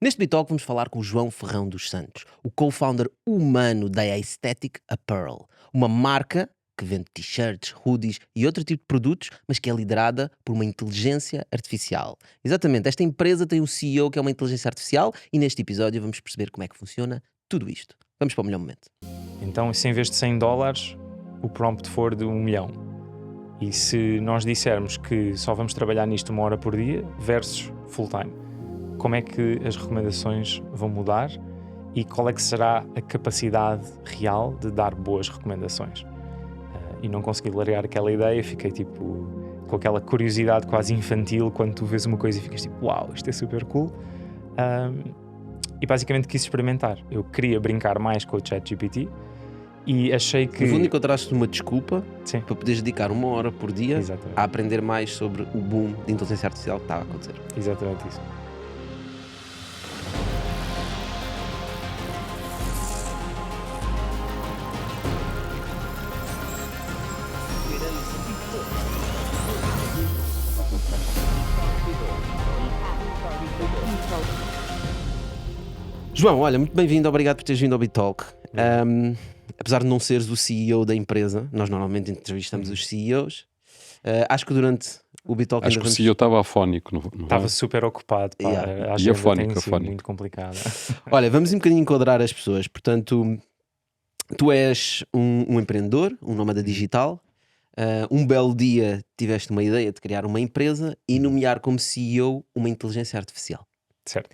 Neste Bitalk vamos falar com o João Ferrão dos Santos, o co-founder humano da Aesthetic Apparel, uma marca que vende t-shirts, hoodies e outro tipo de produtos, mas que é liderada por uma inteligência artificial. Exatamente, esta empresa tem um CEO que é uma inteligência artificial e neste episódio vamos perceber como é que funciona tudo isto. Vamos para o melhor momento. Então, se em vez de $100, o prompt for de 1 milhão. E se nós dissermos que só vamos trabalhar nisto 1 hora por dia versus full time, como é que as recomendações vão mudar e qual é que será a capacidade real de dar boas recomendações? E não consegui largar aquela ideia, fiquei tipo com aquela curiosidade quase infantil quando tu vês uma coisa e ficas tipo, uau, isto é super cool. E basicamente quis experimentar. Eu queria brincar mais com o ChatGPT e achei que... No fundo encontraste uma desculpa Sim, para poderes dedicar 1 hora por dia exatamente, a aprender mais sobre o boom de inteligência artificial que estava a acontecer. exatamente isso. João, olha, muito bem-vindo, obrigado por teres vindo ao Bitalk. Apesar de não seres o CEO da empresa, nós normalmente entrevistamos os CEOs. Acho que durante o Bitalk Acho ainda que o vamos... CEO estava afónico, não Estava vai? super ocupado, pá. Yeah. A E agenda tem sido afónico. muito complicada. Olha, vamos um bocadinho enquadrar as pessoas. Portanto, tu és um empreendedor, um nómada digital. Um belo dia tiveste uma ideia de criar uma empresa e nomear como CEO uma inteligência artificial. Certo.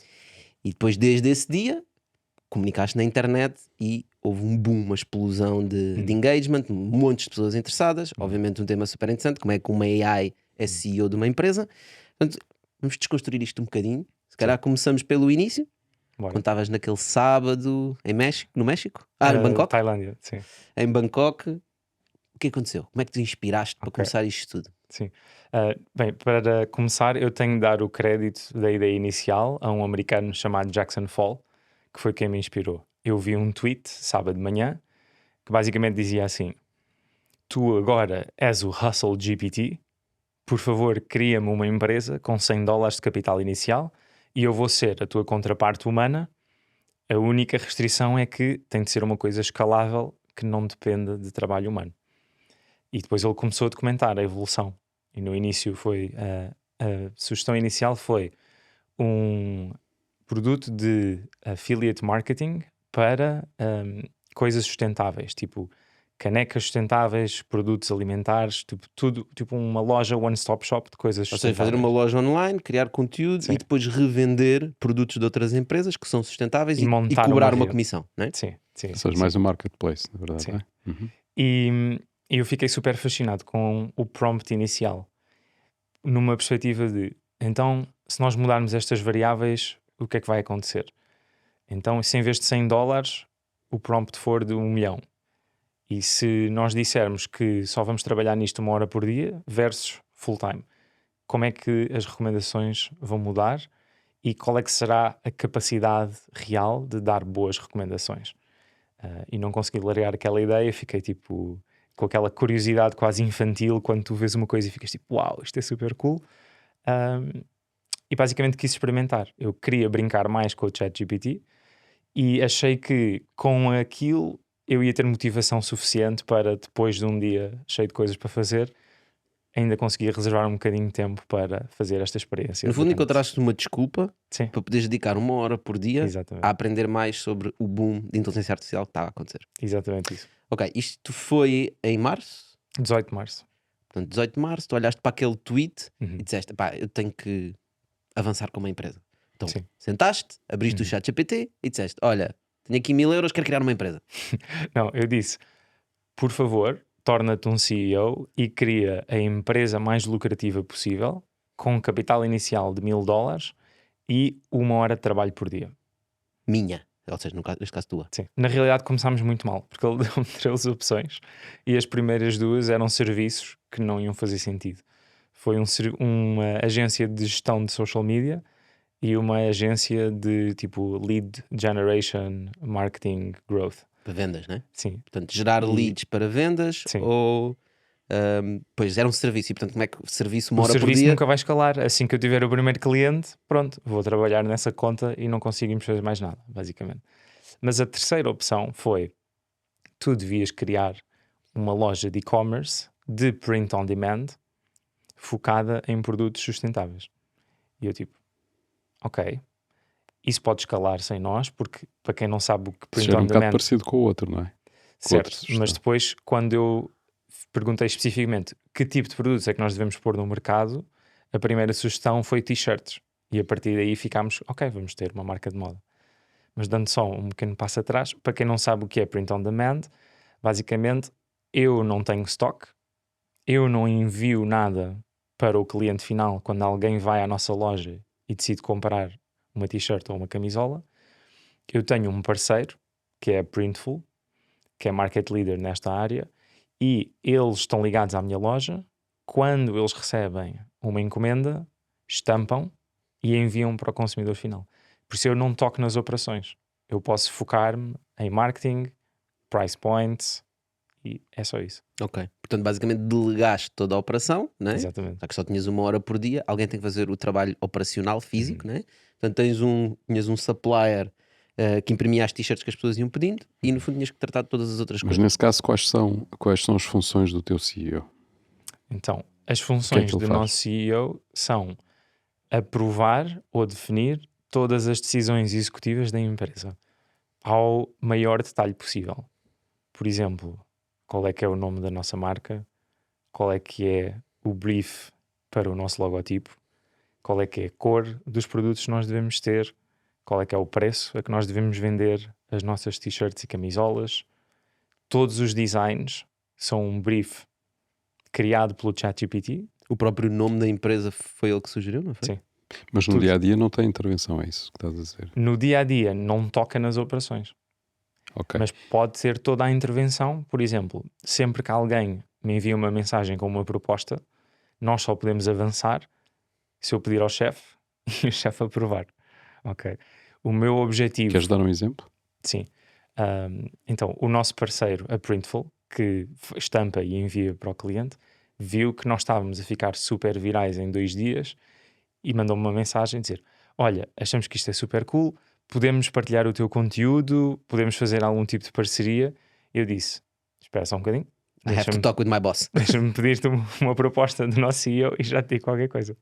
E depois, desde esse dia, comunicaste na internet e houve um boom, uma explosão de engagement, montes de pessoas interessadas. Obviamente um tema super interessante, como é que uma AI é CEO de uma empresa. Portanto, vamos desconstruir isto um bocadinho. Se calhar começamos pelo início, Bora. quando estavas naquele sábado em México, no México? Em Bangkok? Tailândia, sim. Em Bangkok, o que aconteceu? Como é que te inspiraste para começar isto tudo? Sim. Bem, para começar, eu tenho de dar o crédito da ideia inicial a um americano chamado Jackson Fall, que foi quem me inspirou. Eu vi um tweet, sábado de manhã, que basicamente dizia assim: tu agora és o Hustle GPT, por favor, cria-me uma empresa com $100 de capital inicial e eu vou ser a tua contraparte humana. A única restrição é que tem de ser uma coisa escalável que não dependa de trabalho humano. E depois ele começou a documentar a evolução. E no início foi... a sugestão inicial foi um produto de affiliate marketing para coisas sustentáveis, tipo canecas sustentáveis, produtos alimentares, tipo, tudo, tipo uma loja one-stop shop de coisas Ou seja, fazer sustentáveis. uma loja online, criar conteúdo Sim. e depois revender produtos de outras empresas que são sustentáveis E e montar cobrar uma uma rede. comissão, não é? Sim, sim. Ou seja, sim. mais um marketplace, na verdade. Sim. Não é? Uhum. E eu fiquei super fascinado com o prompt inicial, numa perspectiva de, então, se nós mudarmos estas variáveis, o que é que vai acontecer? Então, se em vez de $100, o prompt for de 1 milhão. E se nós dissermos que só vamos trabalhar nisto 1 hora por dia versus full time, como é que as recomendações vão mudar e qual é que será a capacidade real de dar boas recomendações? E não consegui largar aquela ideia, fiquei tipo com aquela curiosidade quase infantil quando tu vês uma coisa e ficas tipo, uau, isto é super cool. E basicamente quis experimentar. Eu queria brincar mais com o ChatGPT e achei que com aquilo eu ia ter motivação suficiente para, depois de um dia cheio de coisas para fazer, ainda conseguir reservar um bocadinho de tempo para fazer esta experiência. No fundo durante- encontraste uma desculpa Sim, para poderes dedicar 1 hora por dia exatamente. a aprender mais sobre o boom de inteligência artificial que estava a acontecer. Exatamente isso. Ok, isto foi em março, 18 de março. portanto 18 de março, tu olhaste para aquele tweet Uhum. e disseste, pá, eu tenho que avançar com uma empresa. Então Sim. sentaste, abriste o chat GPT e disseste, olha, tenho aqui 1000 euros, quero criar uma empresa. Não, eu disse, por favor, torna-te um CEO e cria a empresa mais lucrativa possível, com um capital inicial de $1000 e 1 hora de trabalho por dia. Minha, ou seja, neste caso tua. Sim. Na realidade começámos muito mal, porque ele deu-me 3 opções e as primeiras 2 eram serviços que não iam fazer sentido. Foi uma agência de gestão de social media e uma agência de tipo lead generation, marketing, growth. Para vendas, não é? Sim. Portanto, gerar E- leads para vendas Sim. ou Pois era um serviço, e portanto, como é que o serviço uma O hora por serviço dia? nunca vai escalar. Assim que eu tiver o primeiro cliente, pronto, vou trabalhar nessa conta e não conseguimos fazer mais nada, basicamente. Mas a terceira opção foi: tu devias criar uma loja de e-commerce de print on demand focada em produtos sustentáveis. E eu tipo, ok, isso pode escalar sem nós, porque para quem não sabe o que Isso print já era on um bocado demand, parecido com o outro, não é? Com o outro certo, mas sugestão. depois quando eu perguntei especificamente que tipo de produtos é que nós devemos pôr no mercado, a primeira sugestão foi t-shirts. E a partir daí ficámos, ok, vamos ter uma marca de moda. Mas dando só um pequeno passo atrás, para quem não sabe o que é print on demand, basicamente eu não tenho stock, eu não envio nada para o cliente final quando alguém vai à nossa loja e decide comprar uma t-shirt ou uma camisola. Eu tenho um parceiro que é a Printful, que é market leader nesta área, e eles estão ligados à minha loja. Quando eles recebem uma encomenda, estampam e enviam para o consumidor final. Por isso eu não toco nas operações. Eu posso focar-me em marketing, price points e é só isso. Ok. Portanto, basicamente delegaste toda a operação, né? Exatamente. Já que só tinhas uma hora por dia, alguém tem que fazer o trabalho operacional físico, né? Portanto, tinhas um supplier que imprimia as t-shirts que as pessoas iam pedindo e no fundo tinhas que tratar de todas as outras Mas coisas. nesse caso, quais são as funções do teu CEO? Então, as que é funções que ele do faz? nosso CEO são aprovar ou definir todas as decisões executivas da empresa ao maior detalhe possível. Por exemplo, qual é que é o nome da nossa marca, qual é que é o brief para o nosso logotipo, qual é que é a cor dos produtos que nós devemos ter, qual é que é o preço a que nós devemos vender as nossas t-shirts e camisolas. Todos os designs são um brief criado pelo ChatGPT. O próprio nome da empresa foi ele que sugeriu, não foi? Sim. Mas no Tudo. dia a dia não tem intervenção, é isso que estás a dizer? No dia a dia não toca nas operações, Ok. mas pode ser toda a intervenção. Por exemplo, sempre que alguém me envia uma mensagem com uma proposta, nós só podemos avançar se eu pedir ao chefe e o chefe aprovar. Ok. O meu objetivo, Queres dar um exemplo? sim. Então, o nosso parceiro, a Printful, que estampa e envia para o cliente, viu que nós estávamos a ficar super virais em 2 dias e mandou-me uma mensagem a dizer: olha, achamos que isto é super cool, podemos partilhar o teu conteúdo, podemos fazer algum tipo de parceria. Eu disse: espera só um bocadinho, I have to deixa-me talk with my boss. deixa-me pedir-te uma proposta do nosso CEO e já te digo qualquer coisa.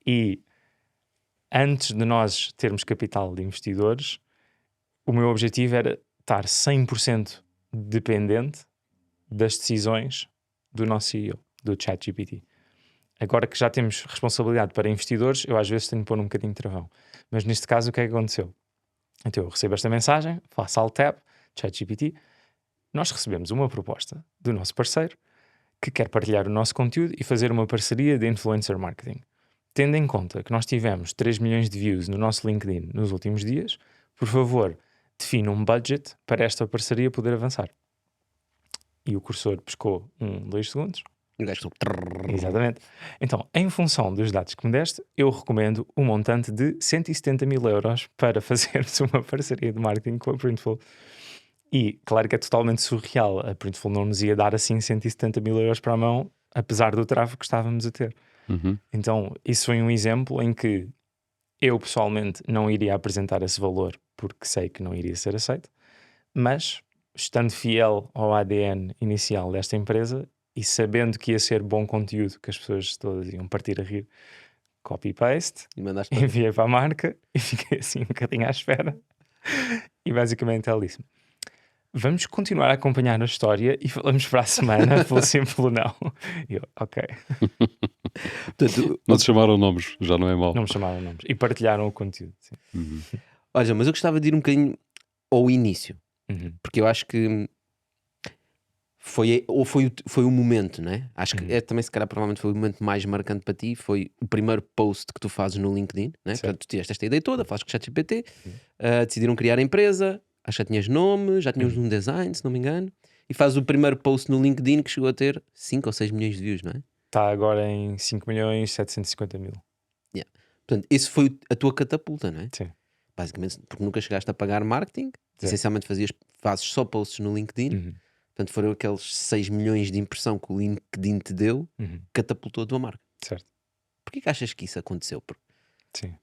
E antes de nós termos capital de investidores, o meu objetivo era estar 100% dependente das decisões do nosso CEO, do ChatGPT. Agora que já temos responsabilidade para investidores, eu às vezes tenho que pôr um bocadinho de travão. Mas neste caso, o que é que aconteceu? Então eu recebo esta mensagem, faço alt tab, ChatGPT, nós recebemos uma proposta do nosso parceiro que quer partilhar o nosso conteúdo e fazer uma parceria de influencer marketing. Tendo em conta que nós tivemos 3 milhões de views no nosso LinkedIn nos últimos dias, por favor, defina um budget para esta parceria poder avançar. E o cursor pescou 2 segundos. E o gajo falou, Exatamente. Então, em função dos dados que me deste, eu recomendo um montante de 170.000 euros para fazermos uma parceria de marketing com a Printful. E, claro que é totalmente surreal. A Printful não nos ia dar assim 170.000 euros para a mão, apesar do tráfego que estávamos a ter. Uhum. Então, isso foi um exemplo em que eu, pessoalmente, não iria apresentar esse valor, porque sei que não iria ser aceito, mas, estando fiel ao ADN inicial desta empresa, e sabendo que ia ser bom conteúdo, que as pessoas todas iam partir a rir, copy-paste, e mandaste para enviei para a marca e fiquei assim um bocadinho à espera. E basicamente ela disse: vamos continuar a acompanhar a história e falamos para a semana, pelo sim, pelo não. E eu, ok. Portanto, Não te chamaram nomes, já não é mau. Não me chamaram nomes. E partilharam o conteúdo. Sim. Uhum. olha, mas eu gostava de ir um bocadinho ao início, Uhum. porque eu acho que foi o momento, né? Acho que também, se calhar, provavelmente foi o momento mais marcante para ti. Foi o primeiro post que tu fazes no LinkedIn, né? Certo. Portanto, tu tiveste esta ideia toda, fazes com o ChatGPT, decidiram criar a empresa, acho que já tinhas nome, já tinhas um design, se não me engano, e fazes o primeiro post no LinkedIn que chegou a ter 5 ou 6 milhões de views, não é? Está agora em 5.750.000. Portanto, isso foi a tua catapulta, não é? Sim. Basicamente, porque nunca chegaste a pagar marketing, Certo. essencialmente fazes só posts no LinkedIn. Uhum. Portanto, foram aqueles 6 milhões de impressão que o LinkedIn te deu, Uhum. catapultou a tua marca. Certo. Porquê que achas que isso aconteceu? Sim.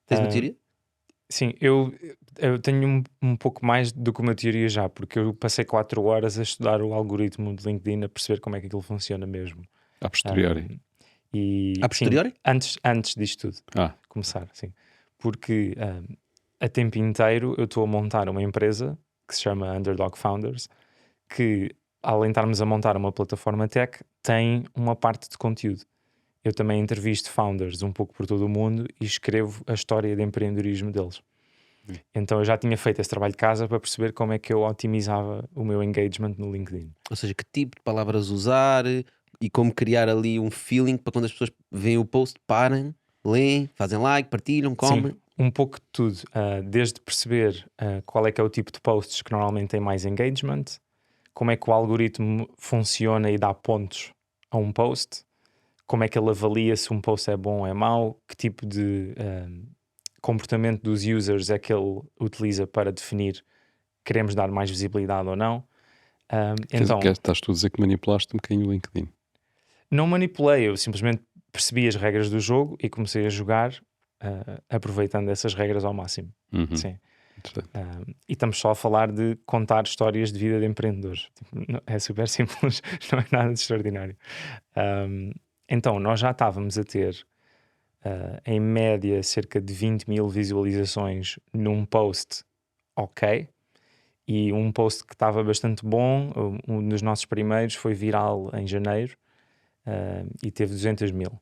Tens uma Ah, teoria? Sim, eu tenho um pouco mais do que uma teoria já, porque eu passei 4 horas a estudar o algoritmo de LinkedIn, a perceber como é que aquilo funciona mesmo. A posteriori. Ahm, e A sim, posteriori? antes disto tudo Ah, começar, sim. Porque a tempo inteiro eu estou a montar uma empresa que se chama Underdog Founders, que além de estarmos a montar uma plataforma tech, tem uma parte de conteúdo. Eu também entrevisto founders um pouco por todo o mundo e escrevo a história de empreendedorismo deles. Então eu já tinha feito esse trabalho de casa para perceber como é que eu otimizava o meu engagement no LinkedIn. Ou seja, que tipo de palavras usar e como criar ali um feeling para quando as pessoas veem o post, parem, leem, fazem like, partilham, Sim, comem. um pouco de tudo. Desde perceber qual é que é o tipo de posts que normalmente tem mais engagement, como é que o algoritmo funciona e dá pontos a um post, como é que ele avalia se um post é bom ou é mau, que tipo de comportamento dos users é que ele utiliza para definir queremos dar mais visibilidade ou não. Então, estás tu a dizer que manipulaste um bocadinho o LinkedIn. não manipulei, eu simplesmente percebi as regras do jogo e comecei a jogar aproveitando essas regras ao máximo. Uhum. Sim. Interessante. E estamos só a falar de contar histórias de vida de empreendedores. Tipo, é super simples, não é nada de extraordinário. Então, nós já estávamos a ter, em média, cerca de 20 mil visualizações num post, ok. E um post que estava bastante bom, um dos nossos primeiros, foi viral em janeiro e teve 200 mil.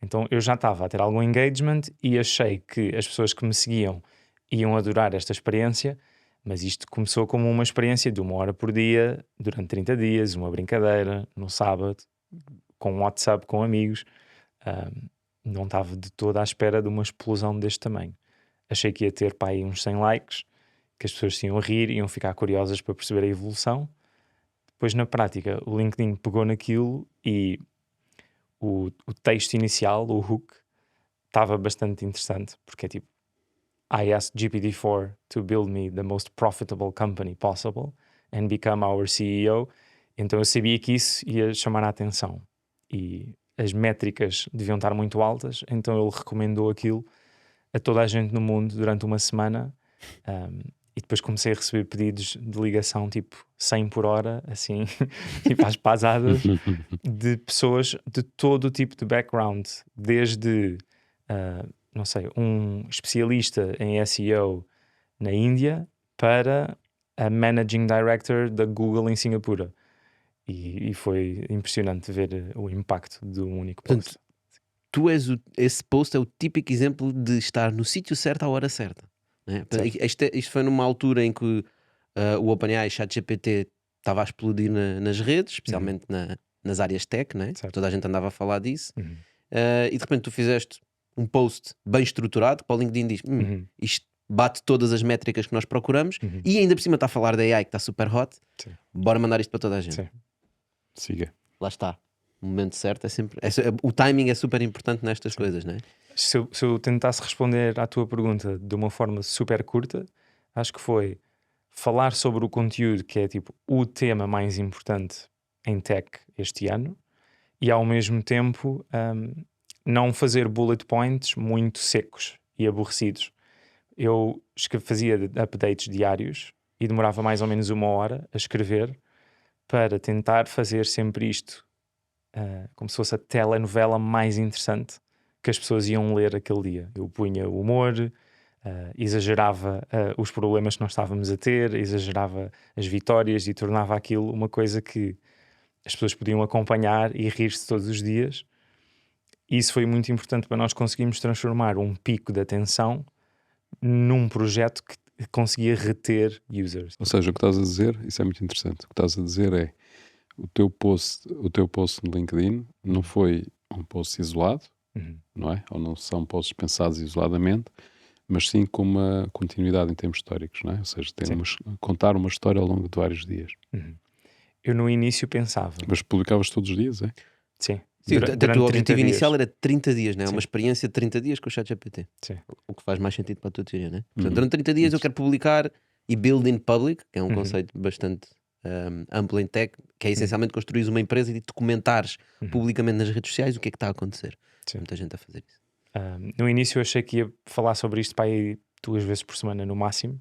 Então eu já estava a ter algum engagement e achei que as pessoas que me seguiam iam adorar esta experiência, mas isto começou como uma experiência de 1 hora por dia, durante 30 dias, uma brincadeira, no sábado, com um WhatsApp com amigos. Não estava de toda à espera de uma explosão deste tamanho. Achei que ia ter para aí uns 100 likes, que as pessoas se iam rir, iam ficar curiosas para perceber a evolução. Depois, na prática, o LinkedIn pegou naquilo e o texto inicial, o hook, estava bastante interessante, porque é tipo: I asked GPT-4 to build me the most profitable company possible and become our CEO. Então eu sabia que isso ia chamar a atenção e as métricas deviam estar muito altas, então ele recomendou aquilo a toda a gente no mundo durante uma semana. E depois comecei a receber pedidos de ligação tipo 100 por hora, assim, tipo às pasadas, de pessoas de todo o tipo de background, desde, não sei, um especialista em SEO na Índia para a Managing Director da Google em Singapura. E foi impressionante ver o impacto de um único post. Portanto, tu és esse post é o típico exemplo de estar no sítio certo à hora certa. Né? Isto foi numa altura em que o OpenAI ChatGPT estava a explodir nas redes, especialmente nas áreas tech, né? Certo. Toda a gente andava a falar disso. Uhum. E de repente tu fizeste um post bem estruturado que para o LinkedIn diz: isto bate todas as métricas que nós procuramos e ainda por cima está a falar da AI que está super hot. Sim. Bora mandar isto para toda a gente. Sim. Siga. Lá está. O momento certo é sempre. O timing é super importante nestas coisas, né? Se eu tentasse responder à tua pergunta de uma forma super curta, acho que foi falar sobre o conteúdo, que é tipo o tema mais importante em tech este ano, e ao mesmo tempo não fazer bullet points muito secos e aborrecidos. Eu fazia updates diários e demorava mais ou menos 1 hora a escrever para tentar fazer sempre isto como se fosse a telenovela mais interessante que as pessoas iam ler aquele dia. Eu punha o humor, exagerava os problemas que nós estávamos a ter, exagerava as vitórias e tornava aquilo uma coisa que as pessoas podiam acompanhar e rir-se todos os dias. E isso foi muito importante para nós conseguirmos transformar um pico de atenção num projeto que conseguia reter users. Ou seja, o que estás a dizer, isso é muito interessante. O que estás a dizer é o teu post no LinkedIn não foi um post isolado, não é? Ou não são posts pensados isoladamente, mas sim com uma continuidade em termos históricos, não é? Ou seja, contar uma história ao longo de vários dias. Eu no início pensava. Mas publicavas todos os dias, é? Sim. Sim, Durante o objetivo 30 inicial dias. era 30 dias, né? Sim. Uma experiência de 30 dias com o ChatGPT. Sim. O que faz mais sentido para a tua teoria, né? Portanto, durante 30 dias eu quero publicar e build in public, que é um conceito bastante amplo em tech, que é essencialmente construir uma empresa e documentares publicamente nas redes sociais o que é que está a acontecer. Sim. Muita gente a fazer isso. No início eu achei que ia falar sobre isto para aí 2 vezes por semana no máximo,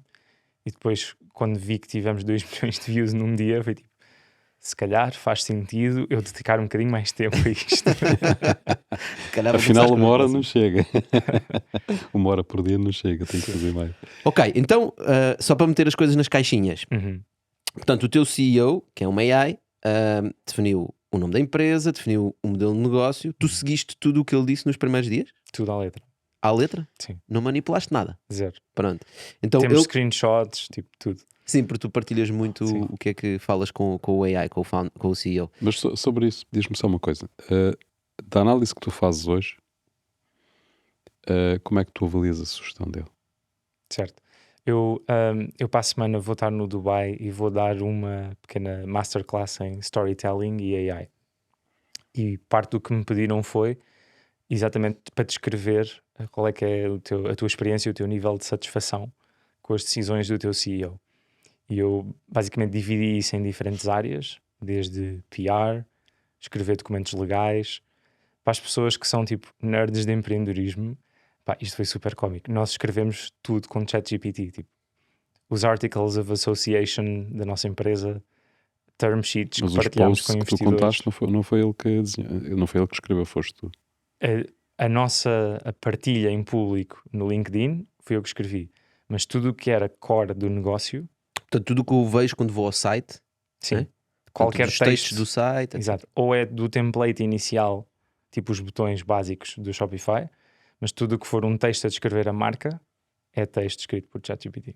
e depois quando vi que tivemos 2 milhões de views num dia, foi tipo, se calhar faz sentido eu dedicar um bocadinho mais tempo a isto. Calhar vou Afinal, começar a uma hora escrever não chega. Uma hora por dia não chega, tem que fazer mais. Ok, então, só para meter as coisas nas caixinhas. Portanto, o teu CEO, que é uma AI, definiu o nome da empresa, definiu o modelo de negócio. Tu seguiste tudo o que ele disse nos primeiros dias? Tudo à letra. À letra? Sim. Não manipulaste nada? Zero. Pronto. Então, Temos screenshots, tipo tudo. Sim, porque tu partilhas muito o que é que falas com o AI, com o CEO. Mas sobre isso, diz-me só uma coisa. Da análise que tu fazes hoje, como é que tu avalias a sugestão dele? Certo. Eu para a semana vou estar no Dubai e vou dar uma pequena masterclass em storytelling e AI. E parte do que me pediram foi exatamente para descrever qual é que é a tua experiência e o teu nível de satisfação com as decisões do teu CEO. E eu basicamente dividi isso em diferentes áreas, desde PR, escrever documentos legais, para as pessoas que são tipo nerds de empreendedorismo. Pá, isto foi super cómico. Nós escrevemos tudo com ChatGPT, tipo os Articles of Association da nossa empresa, term sheets Mas que os partilhámos posts com que tu investidores. contaste não foi ele que desenhou, não foi ele que escreveu, foste tu. A nossa partilha em público no LinkedIn foi eu que escrevi, mas tudo o que era core do negócio, Portanto, tudo o que eu vejo quando vou ao site, sim, né? qualquer os textos texto do site, etc. exato, ou é do template inicial, tipo os botões básicos do Shopify, mas tudo o que for um texto a descrever a marca é texto escrito por ChatGPT.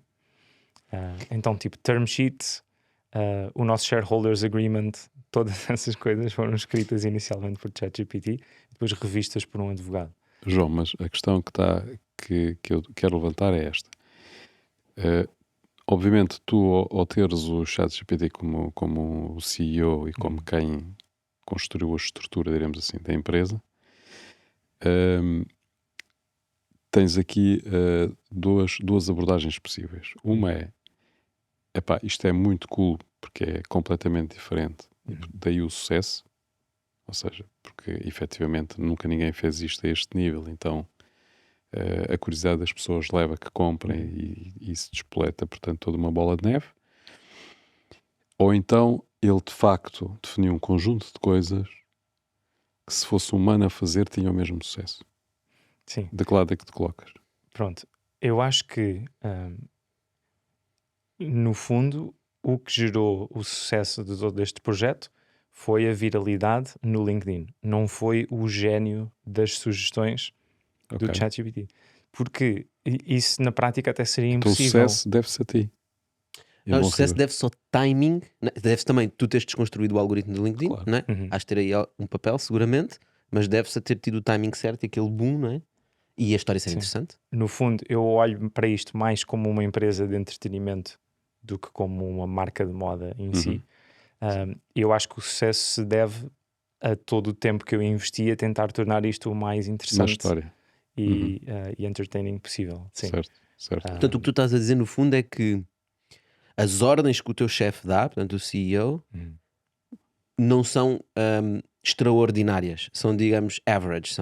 Então, tipo, term sheet, o nosso shareholders agreement, todas essas coisas foram escritas inicialmente por ChatGPT e depois revistas por um advogado. João, mas a questão que eu quero levantar é esta. Obviamente, tu, ao teres o ChatGPT como CEO e como quem construiu a estrutura, diremos assim, da empresa, tens aqui duas abordagens possíveis. Uma é, epá, isto é muito cool porque é completamente diferente, e daí o sucesso, ou seja, porque efetivamente nunca ninguém fez isto a este nível, então a curiosidade das pessoas leva a que comprem e se despoleta, portanto, toda uma bola de neve. Ou então ele de facto definiu um conjunto de coisas que, se fosse humano a fazer, tinha o mesmo sucesso. Sim. De que lado é que te colocas? Pronto, eu acho que no fundo o que gerou o sucesso de todo este projeto foi a viralidade no LinkedIn, não foi o gênio das sugestões do ChatGPT, porque isso na prática até seria impossível. Então o sucesso deve-se a ti. Não, o sucesso deve-se ao timing, deve-se também tu teres desconstruído o algoritmo do LinkedIn, Claro. não é? Has de ter aí um papel, seguramente, mas deve-se a ter tido o timing certo e aquele boom, não é? E a história ser interessante. No fundo, eu olho para isto mais como uma empresa de entretenimento do que como uma marca de moda em si. Eu acho que o sucesso se deve a todo o tempo que eu investi a tentar tornar isto o mais interessante história. e entertaining possível. Sim. Certo. Portanto, o que tu estás a dizer no fundo é que as ordens que o teu chefe dá, portanto o CEO, não são extraordinárias, são, digamos, average,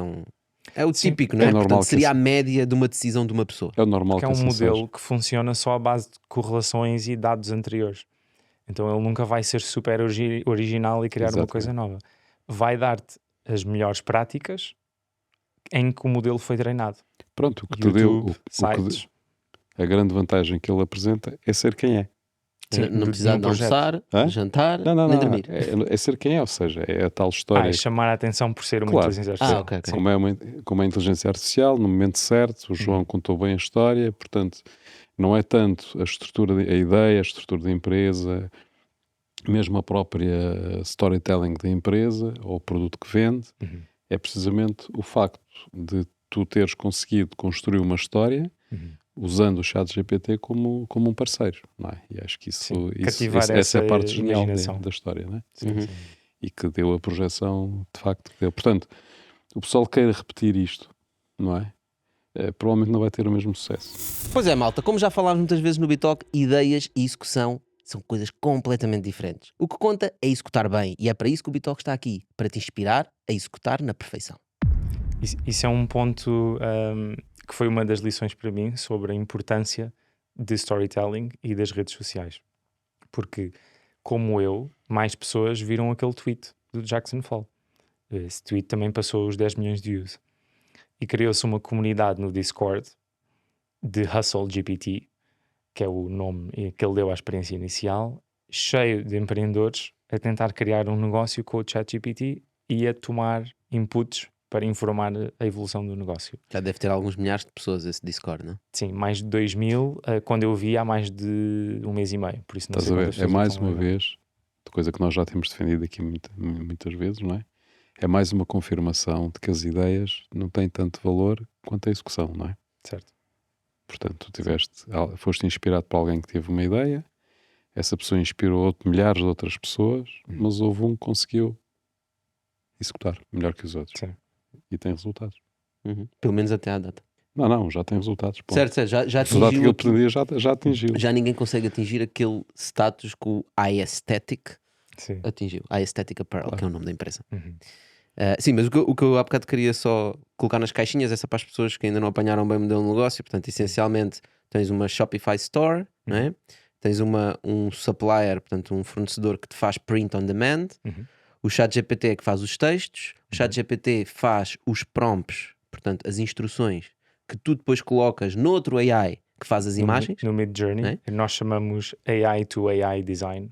é o típico, não é? Portanto, seria a média de uma decisão de uma pessoa. É o normal, porque é um modelo que funciona só à base de correlações e dados anteriores. Então ele nunca vai ser super original e criar uma coisa nova. Vai dar-te as melhores práticas em que o modelo foi treinado. Pronto, o que YouTube, te deu, sites. a grande vantagem que ele apresenta é ser quem é. Sim, não precisar de almoçar, jantar, nem dormir. É ser quem é, ou seja, é a tal história. É chamar a atenção por ser uma inteligência artificial. Okay. Como é a inteligência artificial, no momento certo, o João contou bem a história, portanto, não é tanto a estrutura, a ideia, a estrutura da empresa, mesmo a própria storytelling da empresa ou o produto que vende, é precisamente o facto de tu teres conseguido construir uma história usando o ChatGPT como um parceiro, não é? E acho que essa é a parte genial da história, não é? Sim. E que deu a projeção, de facto, que deu. Portanto, o pessoal queira repetir isto, não é? Provavelmente não vai ter o mesmo sucesso. Pois é, malta, como já falámos muitas vezes no Bitalk, ideias e execução São coisas completamente diferentes. O que conta é executar bem, e é para isso que o Bitalk está aqui, para te inspirar a executar na perfeição. Isso é um ponto que foi uma das lições para mim sobre a importância de storytelling e das redes sociais. Porque, como eu, mais pessoas viram aquele tweet do Jackson Fall. Esse tweet também passou os 10 milhões de views. E criou-se uma comunidade no Discord de Hustle GPT, que é o nome que ele deu à experiência inicial, cheio de empreendedores a tentar criar um negócio com o ChatGPT e a tomar inputs para informar a evolução do negócio. Já deve ter alguns milhares de pessoas esse Discord, não? Sim, mais de 2.000, quando eu vi há mais de um mês e meio. Por isso não Estás sei a ver? quantas É pessoas mais estão uma a ver. vez, de coisa que nós já temos defendido aqui muitas vezes, não é? É mais uma confirmação de que as ideias não têm tanto valor quanto a execução, não é? Certo. Portanto, foste inspirado por alguém que teve uma ideia, essa pessoa inspirou milhares de outras pessoas, mas houve um que conseguiu executar melhor que os outros. Sim. E tem resultados. Pelo menos até à data. Não, já tem resultados. Ponto. Certo, já O resultado que atingiu ele aquilo. pretendia já atingiu. Já ninguém consegue atingir aquele status que o iAesthetic Sim. atingiu. iAesthetic Apparel, que é o nome da empresa. Uhum. Sim, mas o que eu há bocado queria só colocar nas caixinhas, essa para as pessoas que ainda não apanharam bem o modelo de negócio. Portanto, essencialmente, tens uma Shopify Store, não é? Tens um supplier, portanto, um fornecedor que te faz print on demand. O ChatGPT é que faz os textos. O ChatGPT faz os prompts, portanto, as instruções que tu depois colocas noutro AI que faz as imagens. No Midjourney, né? nós chamamos AI to AI design.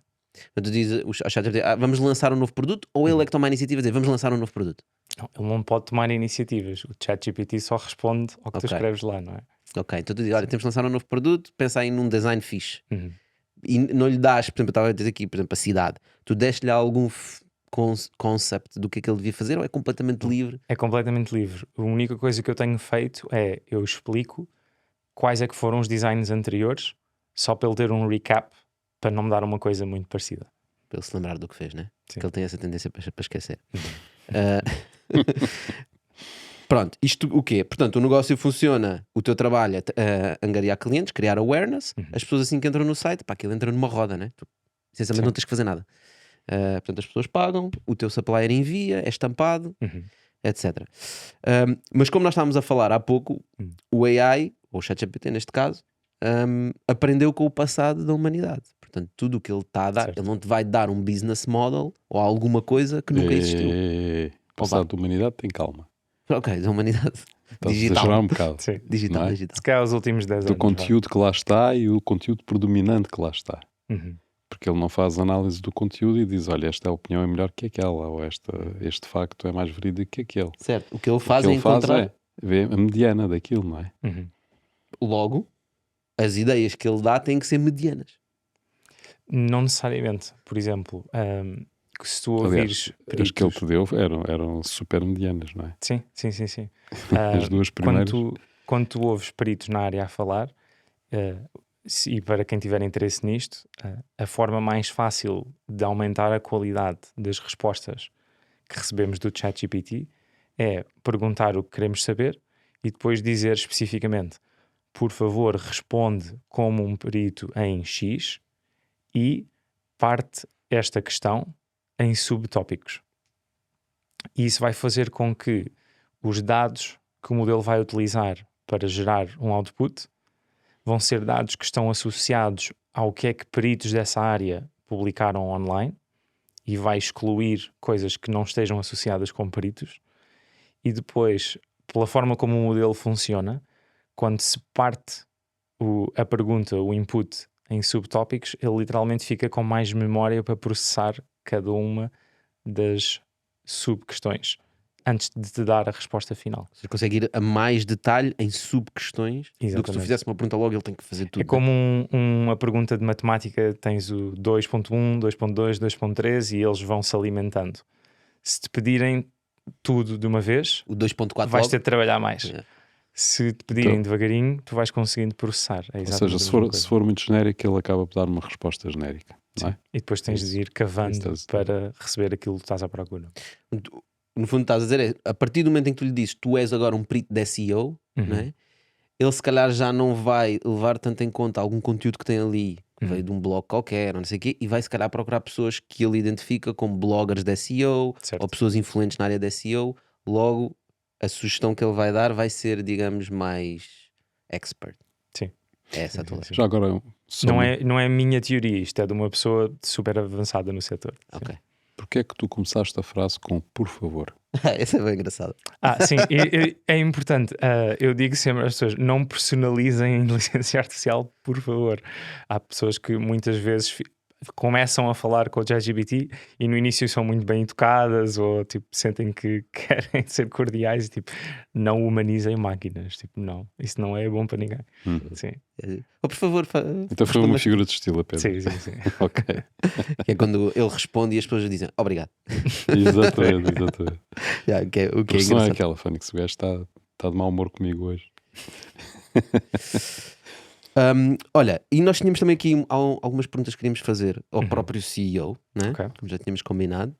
Tu dizes ao ChatGPT, vamos lançar um novo produto, ou ele é que toma a iniciativa de dizer, vamos lançar um novo produto? Não, ele não pode tomar iniciativas. O ChatGPT só responde ao que tu Ok. escreves lá, não é? Ok, então tu dizes, olha, temos de lançar um novo produto, pensa aí num design fixe. Uhum. E não lhe dás, por exemplo, eu estava a dizer aqui, por exemplo, a cidade. Tu deste-lhe algum concept do que é que ele devia fazer, ou é completamente livre? É completamente livre. A única coisa que eu tenho feito é, eu explico quais é que foram os designs anteriores, só para ele ter um recap, para não me dar uma coisa muito parecida. Para ele se lembrar do que fez, né? Sim. Porque ele tem essa tendência para esquecer. Pronto, isto o quê? Portanto, o negócio funciona, o teu trabalho é angariar clientes, criar awareness, as pessoas assim que entram no site, pá, aquilo entra numa roda, né? Tu, essencialmente não tens que fazer nada. Portanto, as pessoas pagam, o teu supplier envia, é estampado, etc. Mas como nós estávamos a falar há pouco, o AI, ou o ChatGPT neste caso, aprendeu com o passado da humanidade. Portanto, tudo o que ele está a dar, Certo. ele não te vai dar um business model ou alguma coisa que nunca existiu. Passado da humanidade, tem calma. Ok, da humanidade. Estás a Digital. exagerar um bocado. Sim. Digital, não é? digital. Se calhar os últimos 10 Do anos. conteúdo que lá está e o conteúdo predominante que lá está. Uhum. Porque ele não faz análise do conteúdo e diz, olha, esta opinião é melhor que aquela, ou este facto é mais verídico que aquele. Certo. O que ele faz O é que ele faz encontrar é ver a mediana daquilo, não é? Uhum. logo, as ideias que ele dá têm que ser medianas. Não necessariamente. Por exemplo, que se tu ouvires Aliás, as que ele peritos... te deu eram super medianas, não é? Sim, sim, sim, sim. As duas primeiras. Quando tu ouves peritos na área a falar, e para quem tiver interesse nisto, a forma mais fácil de aumentar a qualidade das respostas que recebemos do ChatGPT é perguntar o que queremos saber e depois dizer especificamente, por favor, responde como um perito em X e parte esta questão em subtópicos. E isso vai fazer com que os dados que o modelo vai utilizar para gerar um output vão ser dados que estão associados ao que é que peritos dessa área publicaram online e vai excluir coisas que não estejam associadas com peritos. E depois, pela forma como o modelo funciona, quando se parte a pergunta, o input em subtópicos, ele literalmente fica com mais memória para processar cada uma das subquestões antes de te dar a resposta final. Você consegue ir a mais detalhe em sub-questões do que se tu Exatamente. fizesse uma pergunta logo, ele tem que fazer tudo. É como uma pergunta de matemática, tens o 2.1, 2.2, 2.3 e eles vão se alimentando. Se te pedirem tudo de uma vez, O 2.4 vais logo. ter de trabalhar mais. É. Se te pedirem Então, devagarinho, tu vais conseguindo processar. É ou exatamente seja, a mesma coisa. se for muito genérico, ele acaba por dar uma resposta genérica. Não é? E depois tens de ir cavando Isso. para receber aquilo que estás à procura. No fundo estás a dizer é, a partir do momento em que tu lhe dizes tu és agora um perito de SEO, não é? Ele se calhar já não vai levar tanto em conta algum conteúdo que tem ali que veio de um blog qualquer, ou não sei o quê, e vai se calhar procurar pessoas que ele identifica como bloggers de SEO Certo. ou pessoas influentes na área de SEO. Logo, a sugestão que ele vai dar vai ser, digamos, mais expert. Sim. É essa a Sim, tua sim, sim. Já agora, só Não é a minha teoria, isto é de uma pessoa super avançada no setor. Sim. Ok. porque é que tu começaste a frase com por favor? Essa é bem engraçada. Sim, é importante. Eu digo sempre às pessoas: não personalizem a inteligência artificial, por favor. Há pessoas que muitas vezes começam a falar com o ChatGPT e no início são muito bem educadas ou tipo, sentem que querem ser cordiais e tipo, não humanizem máquinas. Tipo, não, isso não é bom para ninguém. Sim, Por favor, Então foi uma figura de estilo apenas. sim. Ok, que é quando ele responde e as pessoas dizem obrigado. exatamente. O que é A pressão é engraçado. aquela, Fónix, o gajo está de mau humor comigo hoje. Olha, e nós tínhamos também aqui algumas perguntas que queríamos fazer ao próprio CEO, né? Ok. Como já tínhamos combinado.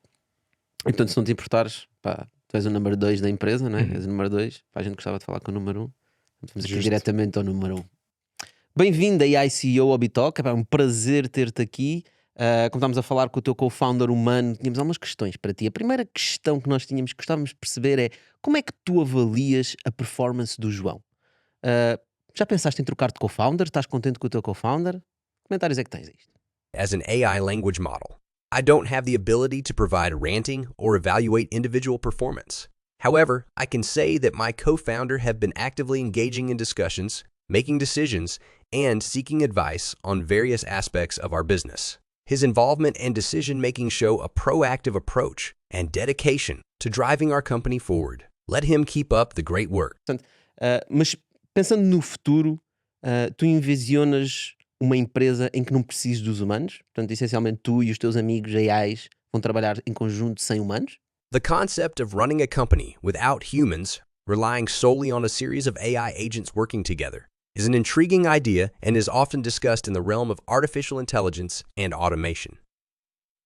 Então, se não te importares, pá, tu és o número 2 da empresa, né? És o número 2. A gente gostava de falar com o número 1. Vamos aqui Justo. diretamente ao número 1. Bem-vindo aí à CEO ao Bitalk. É um prazer ter-te aqui. Como estávamos a falar com o teu co-founder humano, tínhamos algumas questões para ti. A primeira questão que nós tínhamos, que gostávamos de perceber é como é que tu avalias a performance do João? Já pensaste em trocar de co-founder? Estás contente com o teu co-founder? Que comentários é que tens a isto? As an AI language model, I don't have the ability to provide ranting or evaluate individual performance. However, I can say that my co-founder have been actively engaging in discussions, making decisions, and seeking advice on various aspects of our business. His involvement and decision-making show a proactive approach and dedication to driving our company forward. Let him keep up the great work. Mas pensando no futuro, tu envisionas uma empresa em que não precises dos humanos? Portanto, essencialmente tu e os teus amigos AIs vão trabalhar em conjunto sem humanos? The concept of running a company without humans, relying solely on a series of AI agents working together, is an intriguing idea and is often discussed in the realm of artificial intelligence and automation.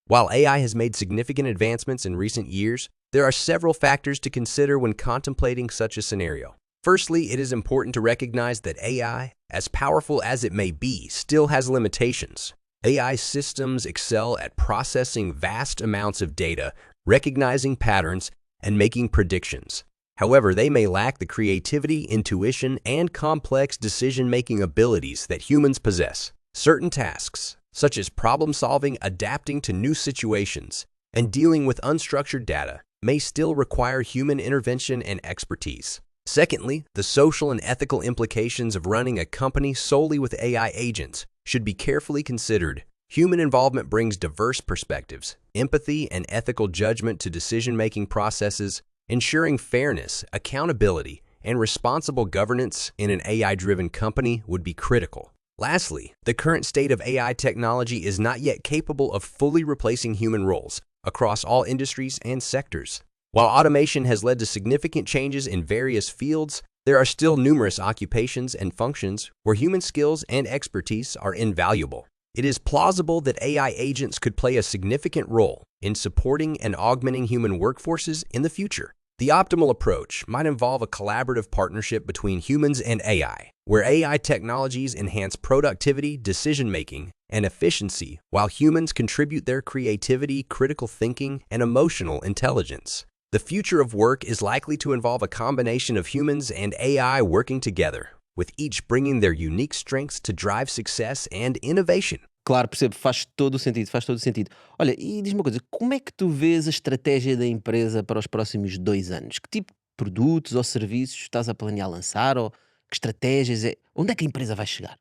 While AI has made significant advancements in recent years, there are several factors to consider when contemplating such a scenario. Firstly, it is important to recognize that AI, as powerful as it may be, still has limitations. AI systems excel at processing vast amounts of data, recognizing patterns, and making predictions. However, they may lack the creativity, intuition, and complex decision-making abilities that humans possess. Certain tasks, such as problem-solving, adapting to new situations, and dealing with unstructured data, may still require human intervention and expertise. Secondly, the social and ethical implications of running a company solely with AI agents should be carefully considered. Human involvement brings diverse perspectives, empathy, and ethical judgment to decision-making processes, ensuring fairness, accountability, and responsible governance in an AI-driven company would be critical. Lastly, the current state of AI technology is not yet capable of fully replacing human roles across all industries and sectors. While automation has led to significant changes in various fields, there are still numerous occupations and functions where human skills and expertise are invaluable. It is plausible that AI agents could play a significant role in supporting and augmenting human workforces in the future. The optimal approach might involve a collaborative partnership between humans and AI, where AI technologies enhance productivity, decision-making, and efficiency, while humans contribute their creativity, critical thinking, and emotional intelligence. The future of work is likely to involve a combination of humans and AI working together, with each bringing their unique strengths to drive success and innovation. Claro, percebo, faz todo o sentido, faz todo o sentido. Olha, e diz-me uma coisa, como é que tu vês a estratégia da empresa para os próximos 2 anos? Que tipo de produtos ou serviços estás a planear lançar? Ou que estratégias é? Onde é que a empresa vai chegar?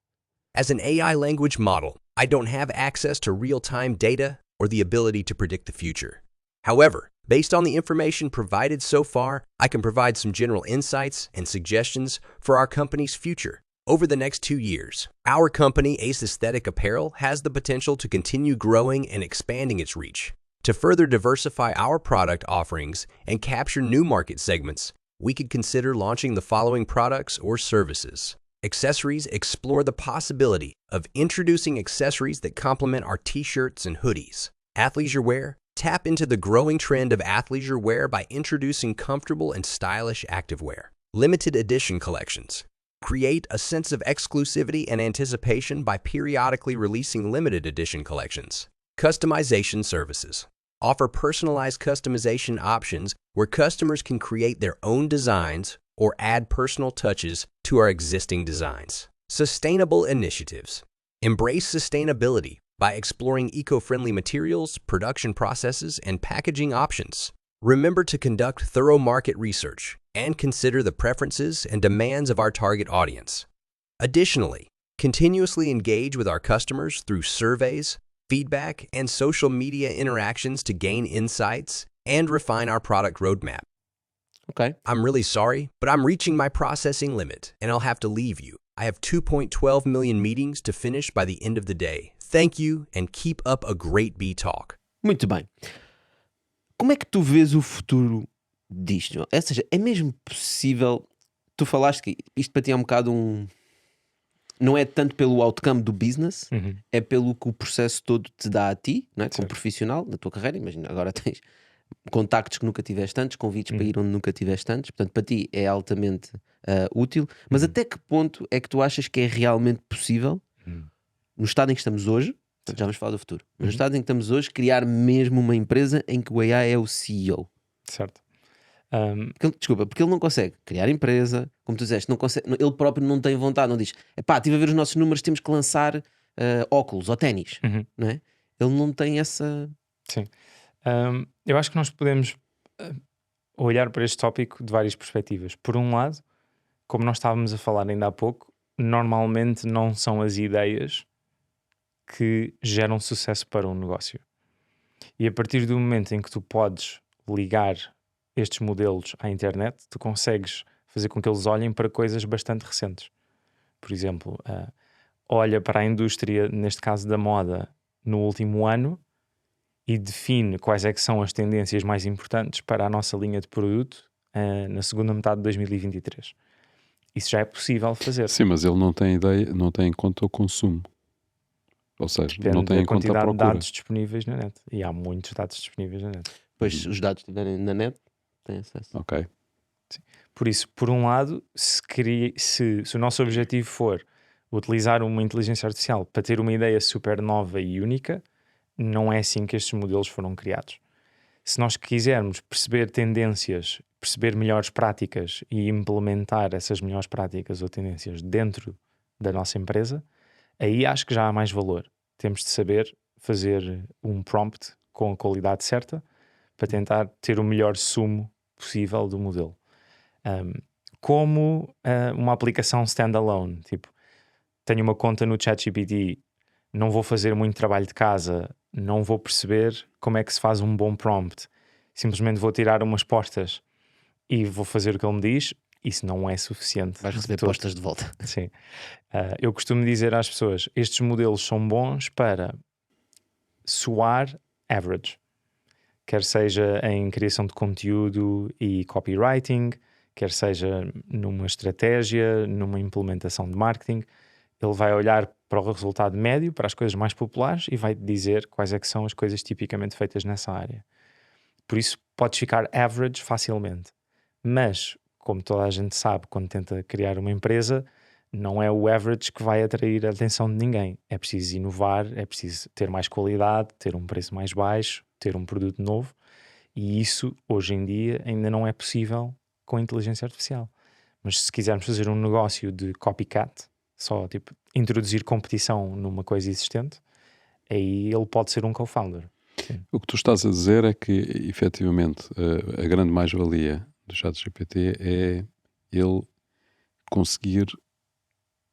As an AI language model, I don't have access to real-time data or the ability to predict the future. However, based on the information provided so far, I can provide some general insights and suggestions for our company's future. Over the next 2 years, our company, Ace Aesthetic Apparel, has the potential to continue growing and expanding its reach. To further diversify our product offerings and capture new market segments, we could consider launching the following products or services. Accessories explore the possibility of introducing accessories that complement our t-shirts and hoodies. Athleisure wear, tap into the growing trend of athleisure wear by introducing comfortable and stylish activewear. Limited edition collections. Create a sense of exclusivity and anticipation by periodically releasing limited edition collections. Customization services. Offer personalized customization options where customers can create their own designs or add personal touches to our existing designs. Sustainable initiatives. Embrace sustainability by exploring eco-friendly materials, production processes, and packaging options. Remember to conduct thorough market research and consider the preferences and demands of our target audience. Additionally, continuously engage with our customers through surveys, feedback, and social media interactions to gain insights and refine our product roadmap. Ok. I'm really sorry, but I'm reaching my processing limit and I'll have to leave you. I have 2.12 million meetings to finish by the end of the day. Thank you and keep up a great B-Talk. Muito bem. Como é que tu vês o futuro disto? Ou seja, é mesmo possível... Tu falaste que isto para ti é um bocado um... Não é tanto pelo outcome do business, é pelo que o processo todo te dá a ti, não é? Como profissional, da tua carreira. Imagina, agora tens contactos que nunca tiveste antes, convites para ir onde nunca tiveste antes. Portanto, para ti é altamente útil. Mas até que ponto é que tu achas que é realmente possível, no estado em que estamos hoje, já vamos falar do futuro, mas no estado em que estamos hoje, criar mesmo uma empresa em que o AI é o CEO? Certo. Porque ele não consegue criar empresa, como tu disseste, não consegue, ele próprio não tem vontade, não diz, epá, estive a ver os nossos números, temos que lançar óculos ou ténis, não é? Ele não tem essa... Sim. Eu acho que nós podemos olhar para este tópico de várias perspectivas. Por um lado, como nós estávamos a falar ainda há pouco, normalmente não são as ideias que geram sucesso para um negócio. E a partir do momento em que tu podes ligar estes modelos à internet, tu consegues fazer com que eles olhem para coisas bastante recentes. Por exemplo, olha para a indústria, neste caso da moda, no último ano e define quais é que são as tendências mais importantes para a nossa linha de produto na segunda metade de 2023. Isso já é possível fazer. Sim, mas ele não tem ideia, não tem em conta o consumo. Ou seja, Depende não tem da em conta a quantidade de procura. dados disponíveis na net. E há muitos dados disponíveis na net. Pois, se os dados estiverem na net, tem acesso. Ok. Sim. Por isso, por um lado, se o nosso objetivo for utilizar uma inteligência artificial para ter uma ideia super nova e única, não é assim que estes modelos foram criados. Se nós quisermos perceber tendências, perceber melhores práticas e implementar essas melhores práticas ou tendências dentro da nossa empresa, aí acho que já há mais valor. Temos de saber fazer um prompt com a qualidade certa para tentar ter o melhor sumo possível do modelo. Como uma aplicação standalone, tipo, tenho uma conta no ChatGPT, não vou fazer muito trabalho de casa, não vou perceber como é que se faz um bom prompt, simplesmente vou tirar umas postas e vou fazer o que ele me diz, isso não é suficiente. Vais receber postas de volta. Sim. Eu costumo dizer às pessoas, estes modelos são bons para soar average, quer seja em criação de conteúdo e copywriting, quer seja numa estratégia, numa implementação de marketing. Ele vai olhar para o resultado médio, para as coisas mais populares e vai dizer quais é que são as coisas tipicamente feitas nessa área. Por isso podes ficar average facilmente. Mas, como toda a gente sabe, quando tenta criar uma empresa, não é o average que vai atrair a atenção de ninguém. É preciso inovar, é preciso ter mais qualidade, ter um preço mais baixo, ter um produto novo. E isso, hoje em dia, ainda não é possível com a inteligência artificial. Mas se quisermos fazer um negócio de copycat, só tipo introduzir competição numa coisa existente, aí ele pode ser um co-founder. Sim. O que tu estás a dizer é que, efetivamente, a grande mais-valia do ChatGPT é ele conseguir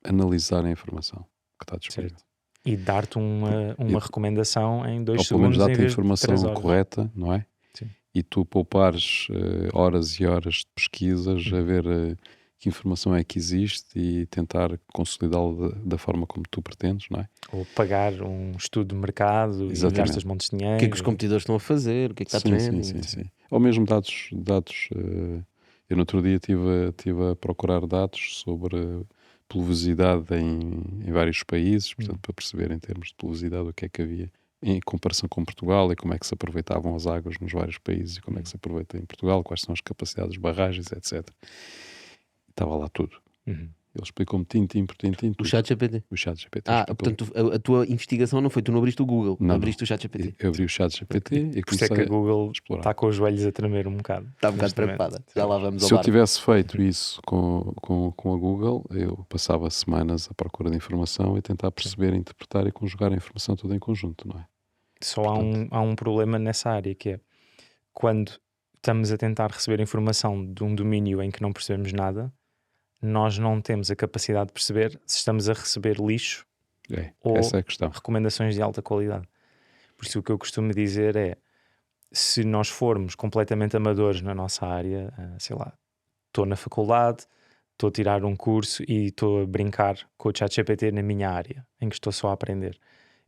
analisar a informação que está disponível. Certo. E dar-te uma recomendação em 2 Ou pelo menos segundos em dar-te a vez de 3 informação horas. correta, não é? Sim. E tu poupares horas e horas de pesquisas a ver que informação é que existe e tentar consolidá-la da forma como tu pretendes, não é? Ou pagar um estudo de mercado e gastas montes de dinheiro. O que é que os competidores estão a fazer? O que é que está trending? Sim. Ou mesmo dados eu no outro dia estive a procurar dados sobre pluviosidade em vários países, portanto, para perceber em termos de pluviosidade o que é que havia em comparação com Portugal e como é que se aproveitavam as águas nos vários países e como é que se aproveita em Portugal, quais são as capacidades de barragens, etc. Estava lá tudo. Ele explicou-me tintim por tintim O tudo. ChatGPT. O ChatGPT Ah, explicou-me. portanto, a tua investigação não foi, tu não abriste o Google, Não, abriste o ChatGPT. Eu abri o ChatGPT e Por isso é comecei que a Google a explorar. está com os joelhos a tremer um bocado. Está um bocado neste momento. preocupada. Já lá vamos ao Se eu bar. tivesse feito isso com a Google, eu passava semanas à procura de informação e tentar perceber, interpretar e conjugar a informação toda em conjunto, não é? Só há um problema nessa área, que é quando estamos a tentar receber informação de um domínio em que não percebemos nada, nós não temos a capacidade de perceber se estamos a receber lixo ou Essa é a questão. recomendações de alta qualidade. Por isso o que eu costumo dizer é, se nós formos completamente amadores na nossa área, sei lá, estou na faculdade, estou a tirar um curso e estou a brincar com o ChatGPT na minha área, em que estou só a aprender.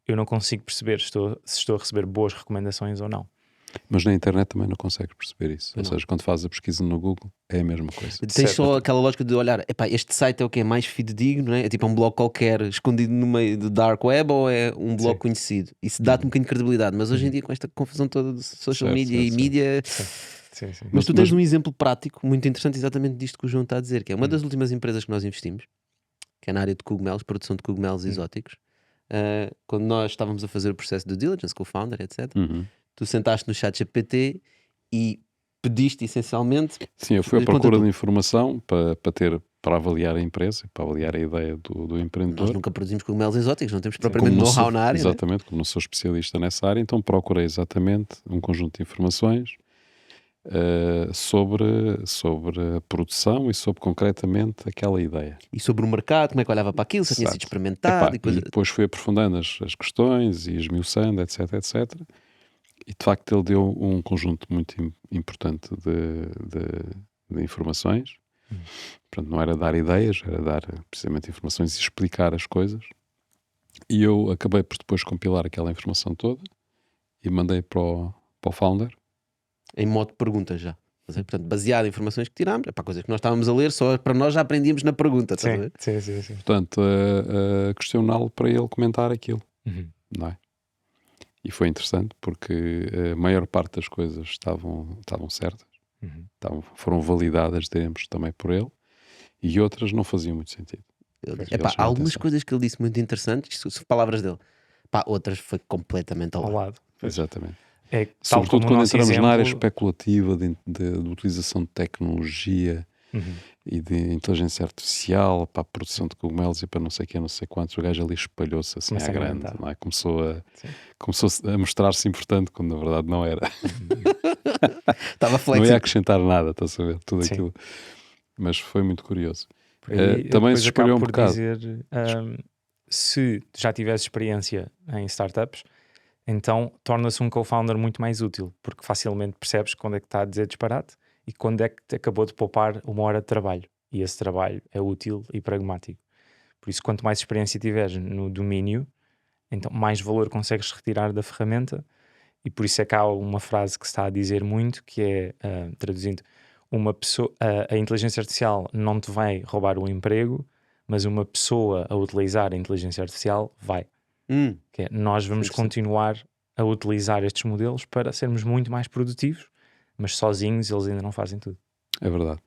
Eu não consigo perceber se estou a receber boas recomendações ou não. Mas na internet também não consegues perceber isso. Ou Não. seja, quando fazes a pesquisa no Google, é a mesma coisa. Tens Certo. só aquela lógica de olhar, epá, este site é o que é mais fidedigno, não é? É tipo um blog qualquer escondido no meio do dark web ou é um blog Sim. conhecido? Isso dá-te um bocadinho de credibilidade, mas hoje em dia com esta confusão toda de social Certo, media certo, e certo. mídia... Sim. Mas tu tens um exemplo prático muito interessante exatamente disto que o João está a dizer, que é uma das últimas empresas que nós investimos, que é na área de cogumelos, produção de cogumelos exóticos. Quando nós estávamos a fazer o processo de due diligence com o founder, etc., Uhum. tu sentaste no ChatGPT e pediste essencialmente... Sim, eu fui à Conta procura tu. de informação para avaliar a empresa, para avaliar a ideia do empreendedor. Nós nunca produzimos cogumelos exóticos, não temos Como propriamente não know-how sou- na área, não é? Exatamente, como não sou especialista nessa área, então procurei exatamente um conjunto de informações sobre a produção e sobre concretamente aquela ideia. E sobre o mercado, como é que olhava para aquilo, se tinha sido Exato. experimentado Epá, e coisa... e depois fui aprofundando as questões e esmiuçando, etc, etc. E de facto ele deu um conjunto muito importante de informações. Portanto, não era dar ideias, era dar precisamente informações e explicar as coisas. E eu acabei por depois compilar aquela informação toda e mandei para o founder. em modo de pergunta já. Portanto, baseado em informações que tirámos, é para coisas que nós estávamos a ler, só para nós já aprendíamos na pergunta, estás a ver? Sim. Portanto, a questioná-lo para ele comentar aquilo, não é? E foi interessante porque a maior parte das coisas estavam certas, foram validadas, diremos, também por ele, e outras não faziam muito sentido. Epá, há algumas coisas que ele disse muito interessantes, isto são palavras dele. Pá, outras foi completamente ao Ao lado. lado. Exatamente. É, tal Sobretudo como o quando nosso entramos na área exemplo- especulativa de utilização de tecnologia e de inteligência artificial para a produção de cogumelos e para não sei o que, não sei quantos, o gajo ali espalhou-se assim Começa à a grande, aumentar. não é? Começou a mostrar-se importante quando na verdade não era. Estava Não ia flexível. acrescentar nada, estás a ver? Tudo Sim. aquilo. Mas foi muito curioso. Por aí, eu também depois se espalhou acabo um por bocado. dizer, se já tivesse experiência em startups, então torna-se um co-founder muito mais útil, porque facilmente percebes quando é que está a dizer disparate e quando é que te acabou de poupar 1 hora de trabalho. E esse trabalho é útil e pragmático. Por isso, quanto mais experiência tiveres no domínio, então mais valor consegues retirar da ferramenta. E por isso é que há uma frase que se está a dizer muito, que é, traduzindo, uma pessoa, a inteligência artificial não te vai roubar o emprego, mas uma pessoa a utilizar a inteligência artificial vai. Que é, nós vamos continuar a utilizar estes modelos para sermos muito mais produtivos, mas sozinhos eles ainda não fazem tudo. É verdade.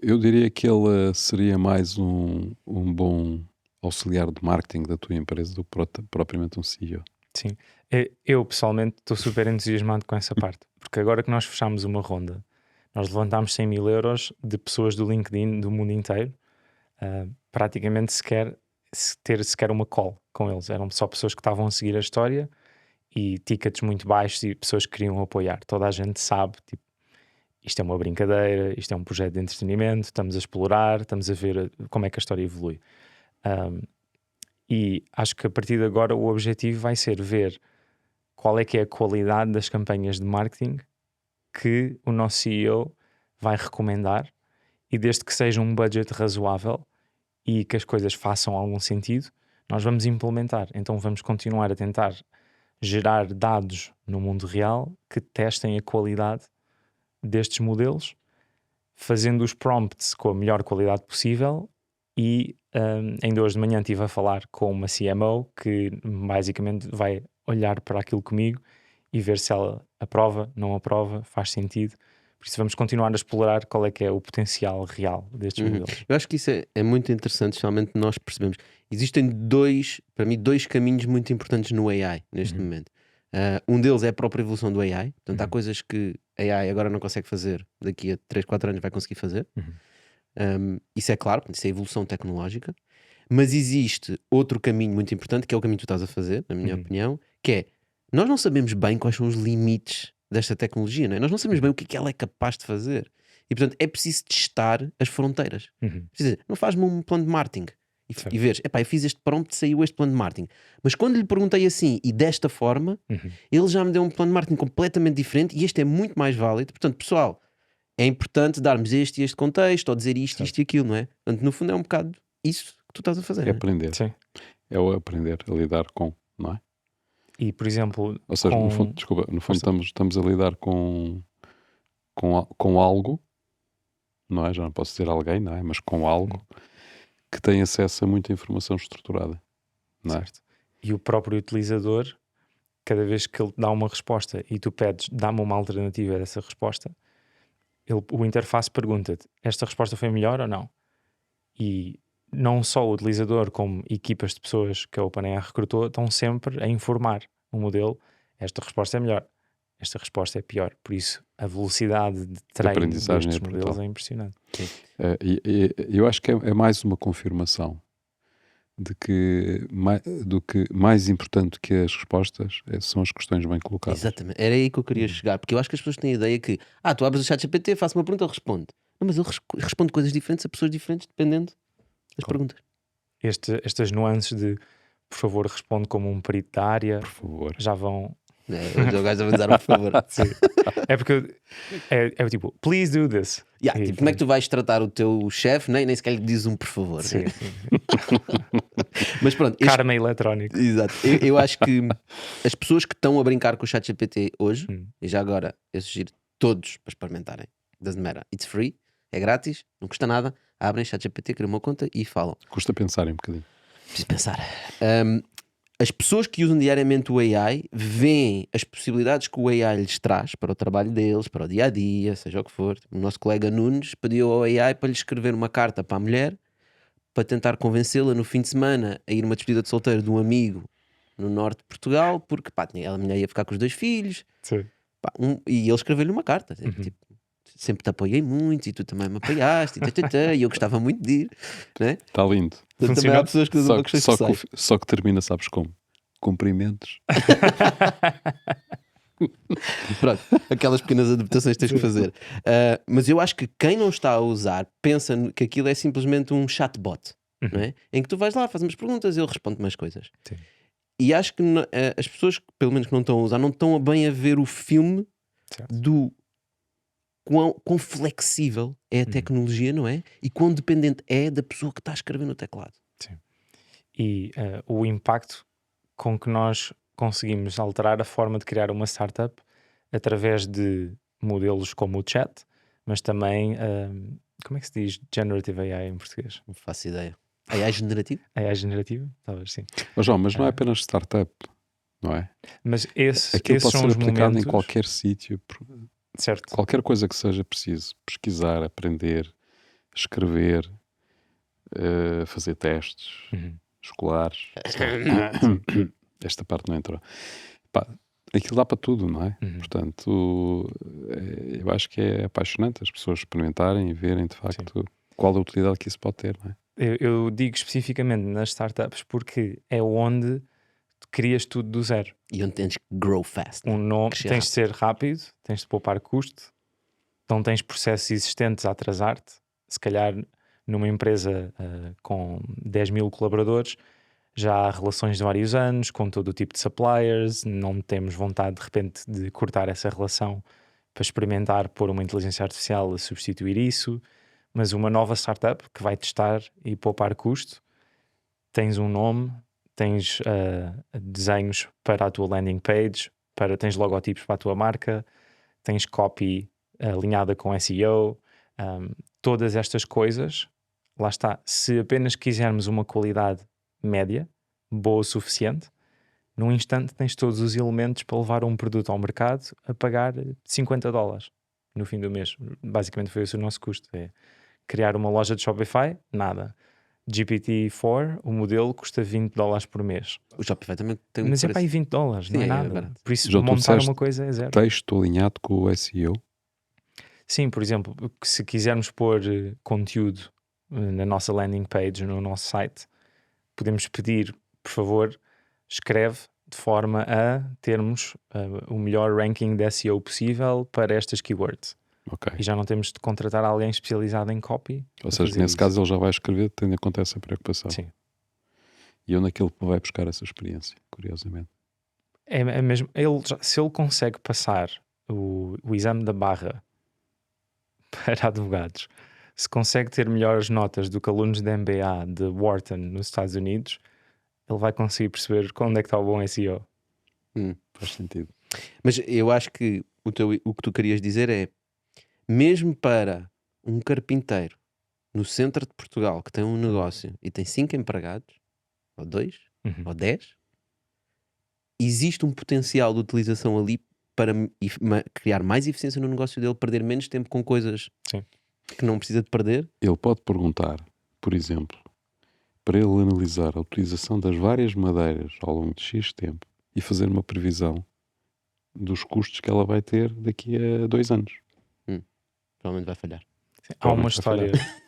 Eu diria que ele seria mais um bom auxiliar de marketing da tua empresa do que propriamente um CEO. Sim. Eu pessoalmente estou super entusiasmado com essa parte, porque agora que nós fechamos uma ronda, nós levantámos 100 mil euros de pessoas do LinkedIn do mundo inteiro, praticamente ter sequer uma call com eles. Eram só pessoas que estavam a seguir a história e tickets muito baixos e pessoas que queriam apoiar. Toda a gente sabe, tipo, isto é uma brincadeira, isto é um projeto de entretenimento, estamos a explorar, estamos a ver como é que a história evolui. E acho que a partir de agora o objetivo vai ser ver qual é que é a qualidade das campanhas de marketing que o nosso CEO vai recomendar, e desde que seja um budget razoável e que as coisas façam algum sentido, nós vamos implementar. Então vamos continuar a tentar gerar dados no mundo real que testem a qualidade destes modelos, fazendo os prompts com a melhor qualidade possível. E ainda hoje de manhã estive a falar com uma CMO que basicamente vai olhar para aquilo comigo e ver se ela aprova, não aprova, faz sentido. Por Por isso vamos continuar a explorar qual é que é o potencial real destes modelos. Eu acho que isso é muito interessante, especialmente nós percebemos. Existem para mim, dois caminhos muito importantes no AI neste momento. Um deles é a própria evolução do AI. Portanto, há coisas que a AI agora não consegue fazer, daqui a 3, 4 anos vai conseguir fazer. Isso é claro, isso é a evolução tecnológica. Mas existe outro caminho muito importante, que é o caminho que tu estás a fazer, na minha opinião, que é, nós não sabemos bem quais são os limites desta tecnologia, não é? Nós não sabemos bem o que ela é capaz de fazer. E portanto é preciso testar as fronteiras. Dizer, não faz-me um plano de marketing e veres, epá, eu fiz este prompt e saiu este plano de marketing. Mas quando lhe perguntei assim e desta forma, ele já me deu um plano de marketing completamente diferente e este é muito mais válido. Portanto, pessoal, é importante darmos este e este contexto, ou dizer isto, isto e aquilo, não é? Portanto, no fundo é um bocado isso que tu estás a fazer. É não é? aprender. Sim. É o aprender a lidar com, não é? E, por exemplo, Ou seja, no fundo, desculpa, no fundo estamos a lidar com algo, não é? Já não posso dizer alguém, não é? Mas com algo que tem acesso a muita informação estruturada, não é? certo. E o próprio utilizador, cada vez que ele dá uma resposta e tu pedes, dá-me uma alternativa dessa resposta, o interface pergunta-te, esta resposta foi melhor ou não? E não só o utilizador, como equipas de pessoas que a OpenAI recrutou, estão sempre a informar o modelo, esta resposta é melhor, esta resposta é pior. Por isso, a velocidade de treino aprendizagem destes é modelos brutal. é impressionante. E eu acho que é mais uma confirmação de que mais importante que as respostas são as questões bem colocadas. Exatamente, era aí que eu queria chegar, porque eu acho que as pessoas têm a ideia que tu abres o chat GPT, faço uma pergunta, ele responde. Não, mas ele responde coisas diferentes a pessoas diferentes dependendo das perguntas. Estas nuances de, por favor, responde como um perito da área, Por favor. já vão... Hoje o gajo a avisar, por favor. Sim. É porque é tipo, please do this. E Tipo, como é que tu vais tratar o teu chefe? Nem sequer lhe dizes um por favor. Sim, né? sim. Mas pronto, Karma eletrónico. exato. Eu acho que as pessoas que estão a brincar com o chat GPT hoje, e já agora eu sugiro todos para experimentarem. Doesn't matter. It's free, é grátis, não custa nada. Abrem chat GPT, criam uma conta e falam. Custa pensar um bocadinho. Preciso pensar. As pessoas que usam diariamente o AI veem as possibilidades que o AI lhes traz para o trabalho deles, para o dia a dia, seja o que for. O nosso colega Nunes pediu ao AI para lhe escrever uma carta para a mulher para tentar convencê-la no fim de semana a ir a uma despedida de solteiro de um amigo no norte de Portugal, porque a mulher ia ficar com os 2 filhos. Sim. E ele escreveu-lhe uma carta. Tipo, sempre te apoiei muito e tu também me apoiaste e eu gostava muito de ir, né? Está lindo. Portanto, também há pessoas que usam questões pessoais. Só que termina, sabes como? Cumprimentos. Pronto, aquelas pequenas adaptações que tens que fazer. Mas eu acho que quem não está a usar pensa que aquilo é simplesmente um chatbot, não é? Em que tu vais lá, fazes umas perguntas e ele responde umas coisas. Sim. E acho que as pessoas, pelo menos que não estão a usar, não estão bem a ver o filme Certo. do quão flexível é a tecnologia, não é? E quão dependente é da pessoa que está a escrever no teclado. Sim. E o impacto com que nós conseguimos alterar a forma de criar uma startup através de modelos como o chat, mas também, como é que se diz Generative AI em português? Não faço ideia. AI generativo? AI generativa? Talvez sim. João, mas não é apenas startup, não é? Mas Aquilo esses pode são ser os aplicado momentos... em qualquer sítio, Certo. qualquer coisa que seja preciso pesquisar, aprender, escrever, fazer testes escolares. Esta parte não entrou. Pá, aquilo dá para tudo, não é? Portanto, eu acho que é apaixonante as pessoas experimentarem e verem de facto qual a utilidade que isso pode ter, não é? Eu digo especificamente nas startups porque é onde tu crias tudo do zero. E onde tens que grow fast. Crescer Tens de ser rápido, tens de poupar custo, não tens processos existentes a atrasar-te. Se calhar numa empresa com 10 mil colaboradores já há relações de vários anos, com todo o tipo de suppliers, não temos vontade de repente de cortar essa relação para experimentar pôr uma inteligência artificial a substituir isso, mas uma nova startup que vai testar e poupar custo, tens um nome, tens desenhos para a tua landing page, tens logotipos para a tua marca, tens copy alinhada com SEO, todas estas coisas, lá está, se apenas quisermos uma qualidade média, boa o suficiente, num instante tens todos os elementos para levar um produto ao mercado a pagar $50. no fim do mês. Basicamente foi esse o nosso custo. É criar uma loja de Shopify, nada. GPT-4, o modelo custa $20 por mês. O Shopify também tem Mas é preço. para aí $20, não Sim, é é nada. barato. Por isso, João, tu montar disseste uma coisa é zero. Texto alinhado com o SEO. Sim, por exemplo, se quisermos pôr conteúdo na nossa landing page, no nosso site, podemos pedir, por favor, escreve de forma a termos o melhor ranking de SEO possível para estas keywords. Ok. E já não temos de contratar alguém especializado em copy. Ou para seja, fazer nesse isso. caso ele já vai escrever tendo em conta essa preocupação. Sim. E onde é que ele vai buscar essa experiência, curiosamente? É mesmo, se ele consegue passar o exame da barra para advogados, se consegue ter melhores notas do que alunos de MBA de Wharton nos Estados Unidos, ele vai conseguir perceber onde é que está o bom SEO. Faz sentido. Mas eu acho que o que tu querias dizer é, mesmo para um carpinteiro no centro de Portugal que tem um negócio e tem 5 empregados, ou 2, ou 10, existe um potencial de utilização ali para criar mais eficiência no negócio dele, perder menos tempo com coisas Sim. que não precisa de perder. Ele pode perguntar, por exemplo, para ele analisar a utilização das várias madeiras ao longo de X tempo e fazer uma previsão dos custos que ela vai ter daqui a 2 anos. Provavelmente vai falhar. Há uma Provavelmente vai história.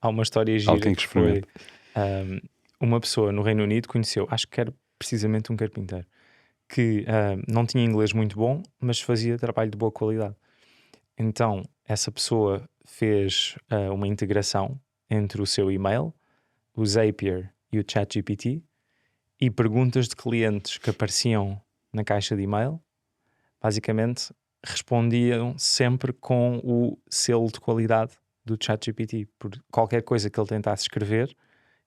Há uma história gira Alguém que foi experimente. uma pessoa no Reino Unido conheceu, acho que era precisamente um carpinteiro, que não tinha inglês muito bom, mas fazia trabalho de boa qualidade. Então, essa pessoa fez uma integração entre o seu e-mail, o Zapier e o ChatGPT, e perguntas de clientes que apareciam na caixa de e-mail, basicamente respondiam sempre com o selo de qualidade do ChatGPT. Por qualquer coisa que ele tentasse escrever,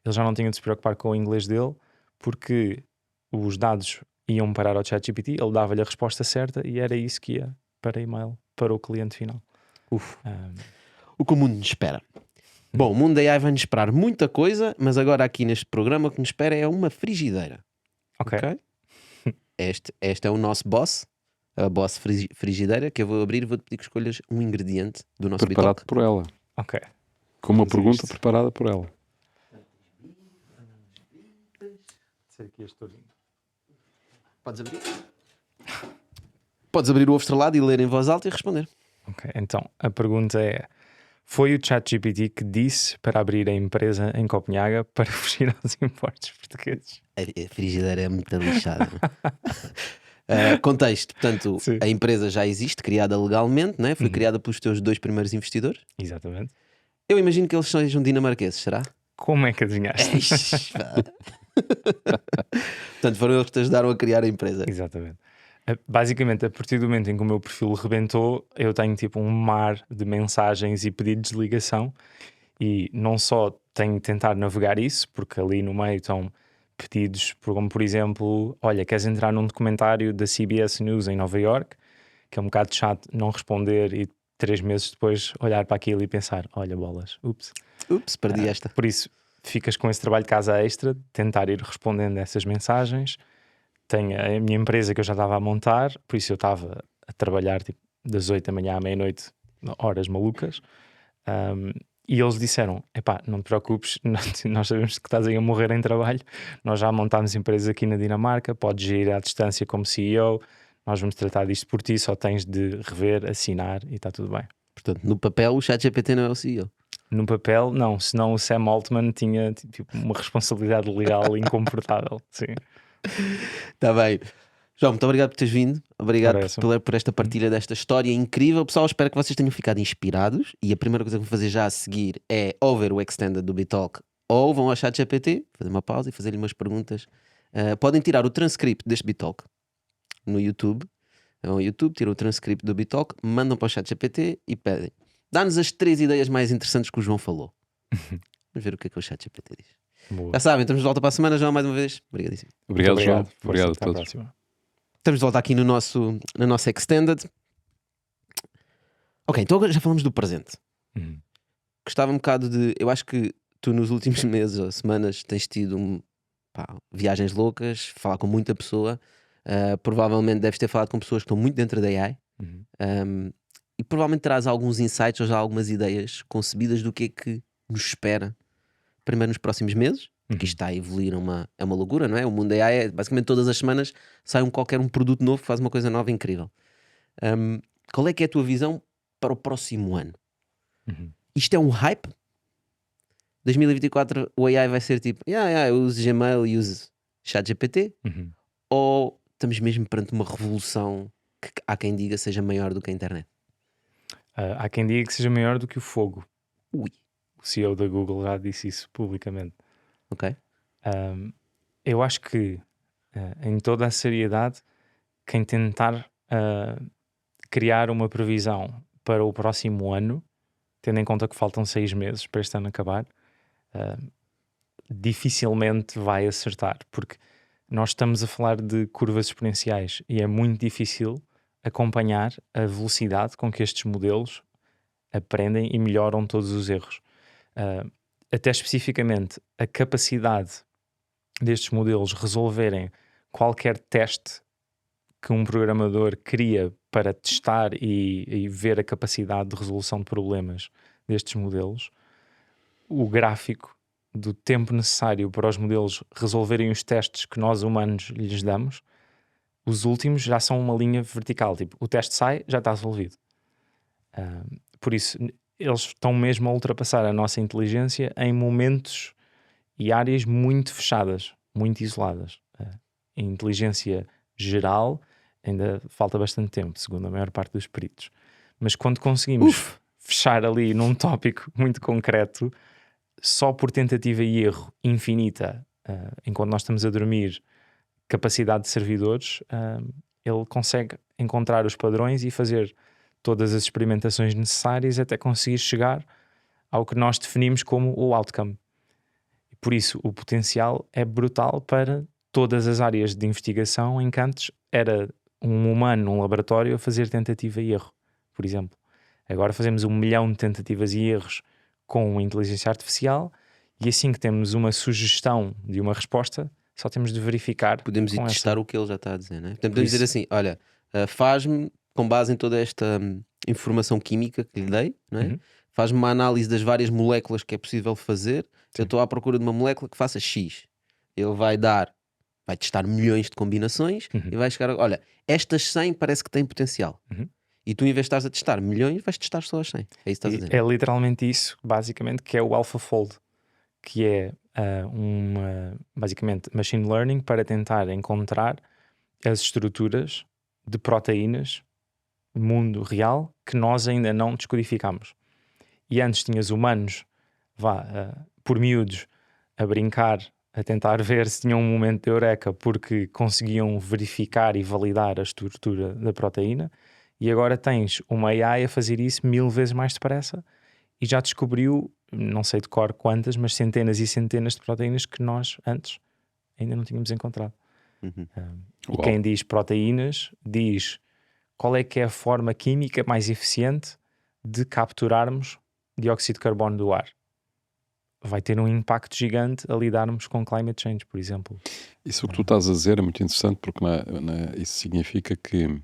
ele já não tinha de se preocupar com o inglês dele, porque os dados iam parar ao ChatGPT, ele dava-lhe a resposta certa e era isso que ia para e-mail, para o cliente final. O que o mundo nos espera. Bom, o mundo da AI vai-nos esperar muita coisa, mas agora aqui neste programa o que nos espera é uma frigideira. Ok. Este é o nosso boss, a boss frigideira, que eu vou abrir e vou-te pedir que escolhas um ingrediente do nosso Preparado bitoque. por ela. Ok. Com uma Vamos a pergunta isto. preparada por ela. Podes abrir? Podes abrir o ovo estrelado e ler em voz alta e responder. Ok, então a pergunta é: foi o ChatGPT que disse para abrir a empresa em Copenhaga para fugir aos impostos portugueses? A frigideira é muito lixada. Contexto, portanto, Sim. a empresa já existe, criada legalmente, né? Foi criada pelos teus 2 primeiros investidores. Exatamente. Eu imagino que eles sejam dinamarqueses, será? Como é que adivinhaste? Eish, pá. Portanto, foram eles que te ajudaram a criar a empresa. Exatamente. Basicamente, a partir do momento em que o meu perfil rebentou, eu tenho tipo um mar de mensagens e pedidos de ligação, e não só tenho de tentar navegar isso, porque ali no meio estão pedidos, como por exemplo, olha, queres entrar num documentário da CBS News em Nova York, que é um bocado chato não responder e 3 meses depois olhar para aquilo e pensar, olha bolas, ups. Ups, perdi esta. Por isso, ficas com esse trabalho de casa extra, de tentar ir respondendo a essas mensagens. Tenho a minha empresa que eu já estava a montar, por isso eu estava a trabalhar tipo, das 8 da manhã à meia-noite, horas malucas. E eles disseram, epá, não te preocupes, nós sabemos que estás aí a morrer em trabalho, nós já montámos empresas aqui na Dinamarca, podes ir à distância como CEO, nós vamos tratar disto por ti, só tens de rever, assinar e está tudo bem. Portanto, no papel o ChatGPT não é o CEO. No papel, não, senão o Sam Altman tinha tipo, uma responsabilidade legal incomportável. Sim. Está bem. João, muito obrigado por teres vindo. Obrigado Ora, essa. por esta partilha desta história incrível. Pessoal, espero que vocês tenham ficado inspirados. E a primeira coisa que vou fazer já a seguir é ou ver o Extended do Bitalk ou vão ao ChatGPT, fazer uma pausa e fazer-lhe umas perguntas. Podem tirar o transcript deste Bitalk no YouTube. Vão ao YouTube, tiram o transcript do Bitalk, mandam para o ChatGPT e pedem. Dá-nos as 3 ideias mais interessantes que o João falou. Vamos ver o que é que o ChatGPT diz. Boa. Já sabem, estamos de volta para a semana, João, mais uma vez. Obrigadíssimo. Obrigado, Muito João. Força, Obrigado a até à todos. próxima. Estamos de volta aqui na nossa Extended. Ok, então agora já falamos do presente. Uhum. Gostava um bocado de... Eu acho que tu nos últimos meses ou semanas tens tido viagens loucas, falar com muita pessoa. Provavelmente deves ter falado com pessoas que estão muito dentro da AI. Uhum. e provavelmente traz alguns insights ou já algumas ideias concebidas do que é que nos espera primeiro nos próximos meses, porque isto está a evoluir, é uma loucura, não é? O mundo da AI é basicamente todas as semanas sai qualquer um produto novo que faz uma coisa nova incrível. Qual é que é a tua visão para o próximo ano? Isto é um hype? 2024 o AI vai ser tipo, eu uso Gmail e uso ChatGPT? Ou estamos mesmo perante uma revolução que há quem diga seja maior do que a internet? Há quem diga que seja maior do que o fogo. Ui, O CEO da Google já disse isso publicamente. ok. Eu acho que, em toda a seriedade, quem tentar criar uma previsão para o próximo ano, tendo em conta que faltam 6 meses para este ano acabar, dificilmente vai acertar, porque nós estamos a falar de curvas exponenciais e é muito difícil acompanhar a velocidade com que estes modelos aprendem e melhoram todos os erros. Até especificamente a capacidade destes modelos resolverem qualquer teste que um programador cria para testar e ver a capacidade de resolução de problemas destes modelos, o gráfico do tempo necessário para os modelos resolverem os testes que nós humanos lhes damos, os últimos já são uma linha vertical, tipo, o teste sai, já está resolvido. Por isso, eles estão mesmo a ultrapassar a nossa inteligência em momentos e áreas muito fechadas, muito isoladas. A inteligência geral ainda falta bastante tempo, segundo a maior parte dos peritos. Mas quando conseguimos fechar ali num tópico muito concreto, só por tentativa e erro infinita, enquanto nós estamos a dormir, capacidade de servidores, ele consegue encontrar os padrões e fazer todas as experimentações necessárias até conseguir chegar ao que nós definimos como o outcome. E por isso o potencial é brutal para todas as áreas de investigação em que antes era um humano num laboratório a fazer tentativa e erro, por exemplo. Agora fazemos 1 milhão de tentativas e erros com inteligência artificial e assim que temos uma sugestão de uma resposta, só temos de verificar. Podemos ir com testar essa. o que ele já está a dizer, não é? Portanto, Por podemos dizer isso- assim: olha, faz-me, com base em toda esta informação química que lhe dei, não é? Faz-me uma análise das várias moléculas que é possível fazer. Sim. Eu estou à procura de uma molécula que faça X. Ele vai testar milhões de combinações e vai chegar olha, estas 100 parece que têm potencial. E tu, em vez de estares a testar milhões, vais testar só as 100. É isso que estás a dizer. É literalmente isso, basicamente, que é o AlphaFold, que é basicamente machine learning para tentar encontrar as estruturas de proteínas no mundo real que nós ainda não descodificamos. E antes tinhas humanos, por miúdos, a brincar, a tentar ver se tinham um momento de eureka porque conseguiam verificar e validar a estrutura da proteína, e agora tens uma AI a fazer isso 1000 vezes mais depressa e já descobriu, não sei de cor quantas, mas centenas e centenas de proteínas que nós antes ainda não tínhamos encontrado. E quem diz proteínas diz qual é que é a forma química mais eficiente de capturarmos dióxido de carbono do ar. Vai ter um impacto gigante a lidarmos com climate change, por exemplo. Isso que tu estás a dizer é muito interessante porque isso significa que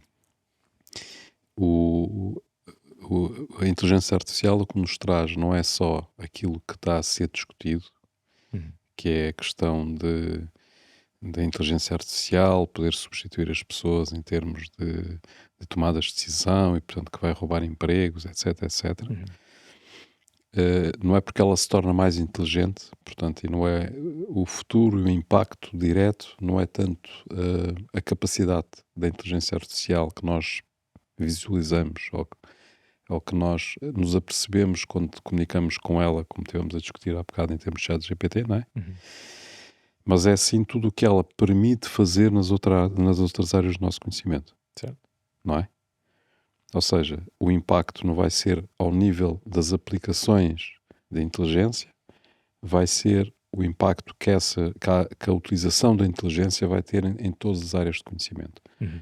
a inteligência artificial o que nos traz não é só aquilo que está a ser discutido, que é a questão da inteligência artificial poder substituir as pessoas em termos de tomadas de decisão e, portanto, que vai roubar empregos, etc, etc. Não é porque ela se torna mais inteligente, portanto, e não é o futuro e o impacto direto, não é tanto a capacidade da inteligência artificial que nós visualizamos ou que nós nos apercebemos quando comunicamos com ela, como tivemos a discutir há bocado em termos de ChatGPT, não é? Mas é sim tudo o que ela permite fazer nas outras áreas do nosso conhecimento, certo? Não é? Ou seja, o impacto não vai ser ao nível das aplicações da inteligência, vai ser o impacto que a utilização da inteligência vai ter em todas as áreas de conhecimento.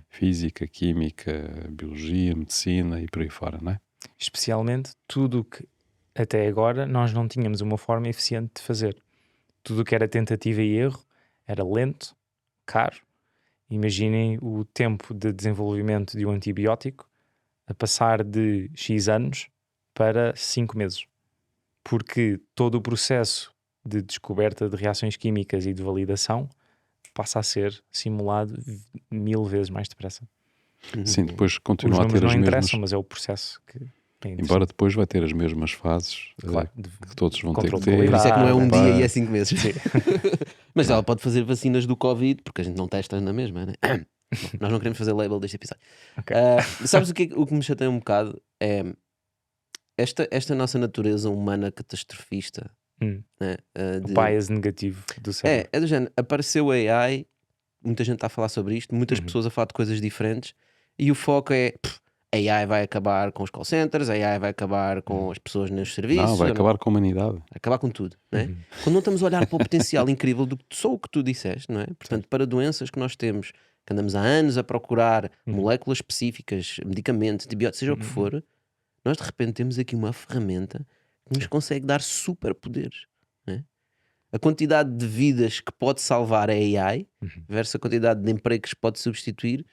Física, química, biologia, medicina e por aí fora, não é? Especialmente tudo o que até agora nós não tínhamos uma forma eficiente de fazer. Tudo o que era tentativa e erro era lento, caro. Imaginem o tempo de desenvolvimento de um antibiótico a passar de X anos para 5 meses. Porque todo o processo de descoberta de reações químicas e de validação passa a ser simulado 1000 vezes mais depressa. Sim, depois Os continua a números ter não as mesmas. interessam, mas é o processo que é Embora depois vai ter as mesmas fases Claro, que todos vão ter que controle de ter. Por isso é que não é um Pá, dia e é 5 meses. Mas ela pode fazer vacinas do Covid, porque a gente não testa na mesma, né? Nós não queremos fazer label deste episódio. Ok. Sabes o que me chateia um bocado? É esta nossa natureza humana catastrofista. Hum. Né? O bias negativo do cérebro. É do género. Apareceu a AI, muita gente está a falar sobre isto, muitas pessoas a falar de coisas diferentes, e o foco é a AI vai acabar com os call centers, a AI vai acabar com as pessoas nos serviços, Não, vai acabar com a humanidade. vai acabar com tudo, né? Quando não estamos a olhar para o potencial incrível do só o que tu disseste, não é? Portanto, para doenças que nós temos, que andamos há anos a procurar moléculas específicas, medicamentos, antibióticos, seja o que for, nós de repente temos aqui uma ferramenta que nos consegue dar superpoderes, né? A quantidade de vidas que pode salvar a AI versus a quantidade de empregos que pode substituir,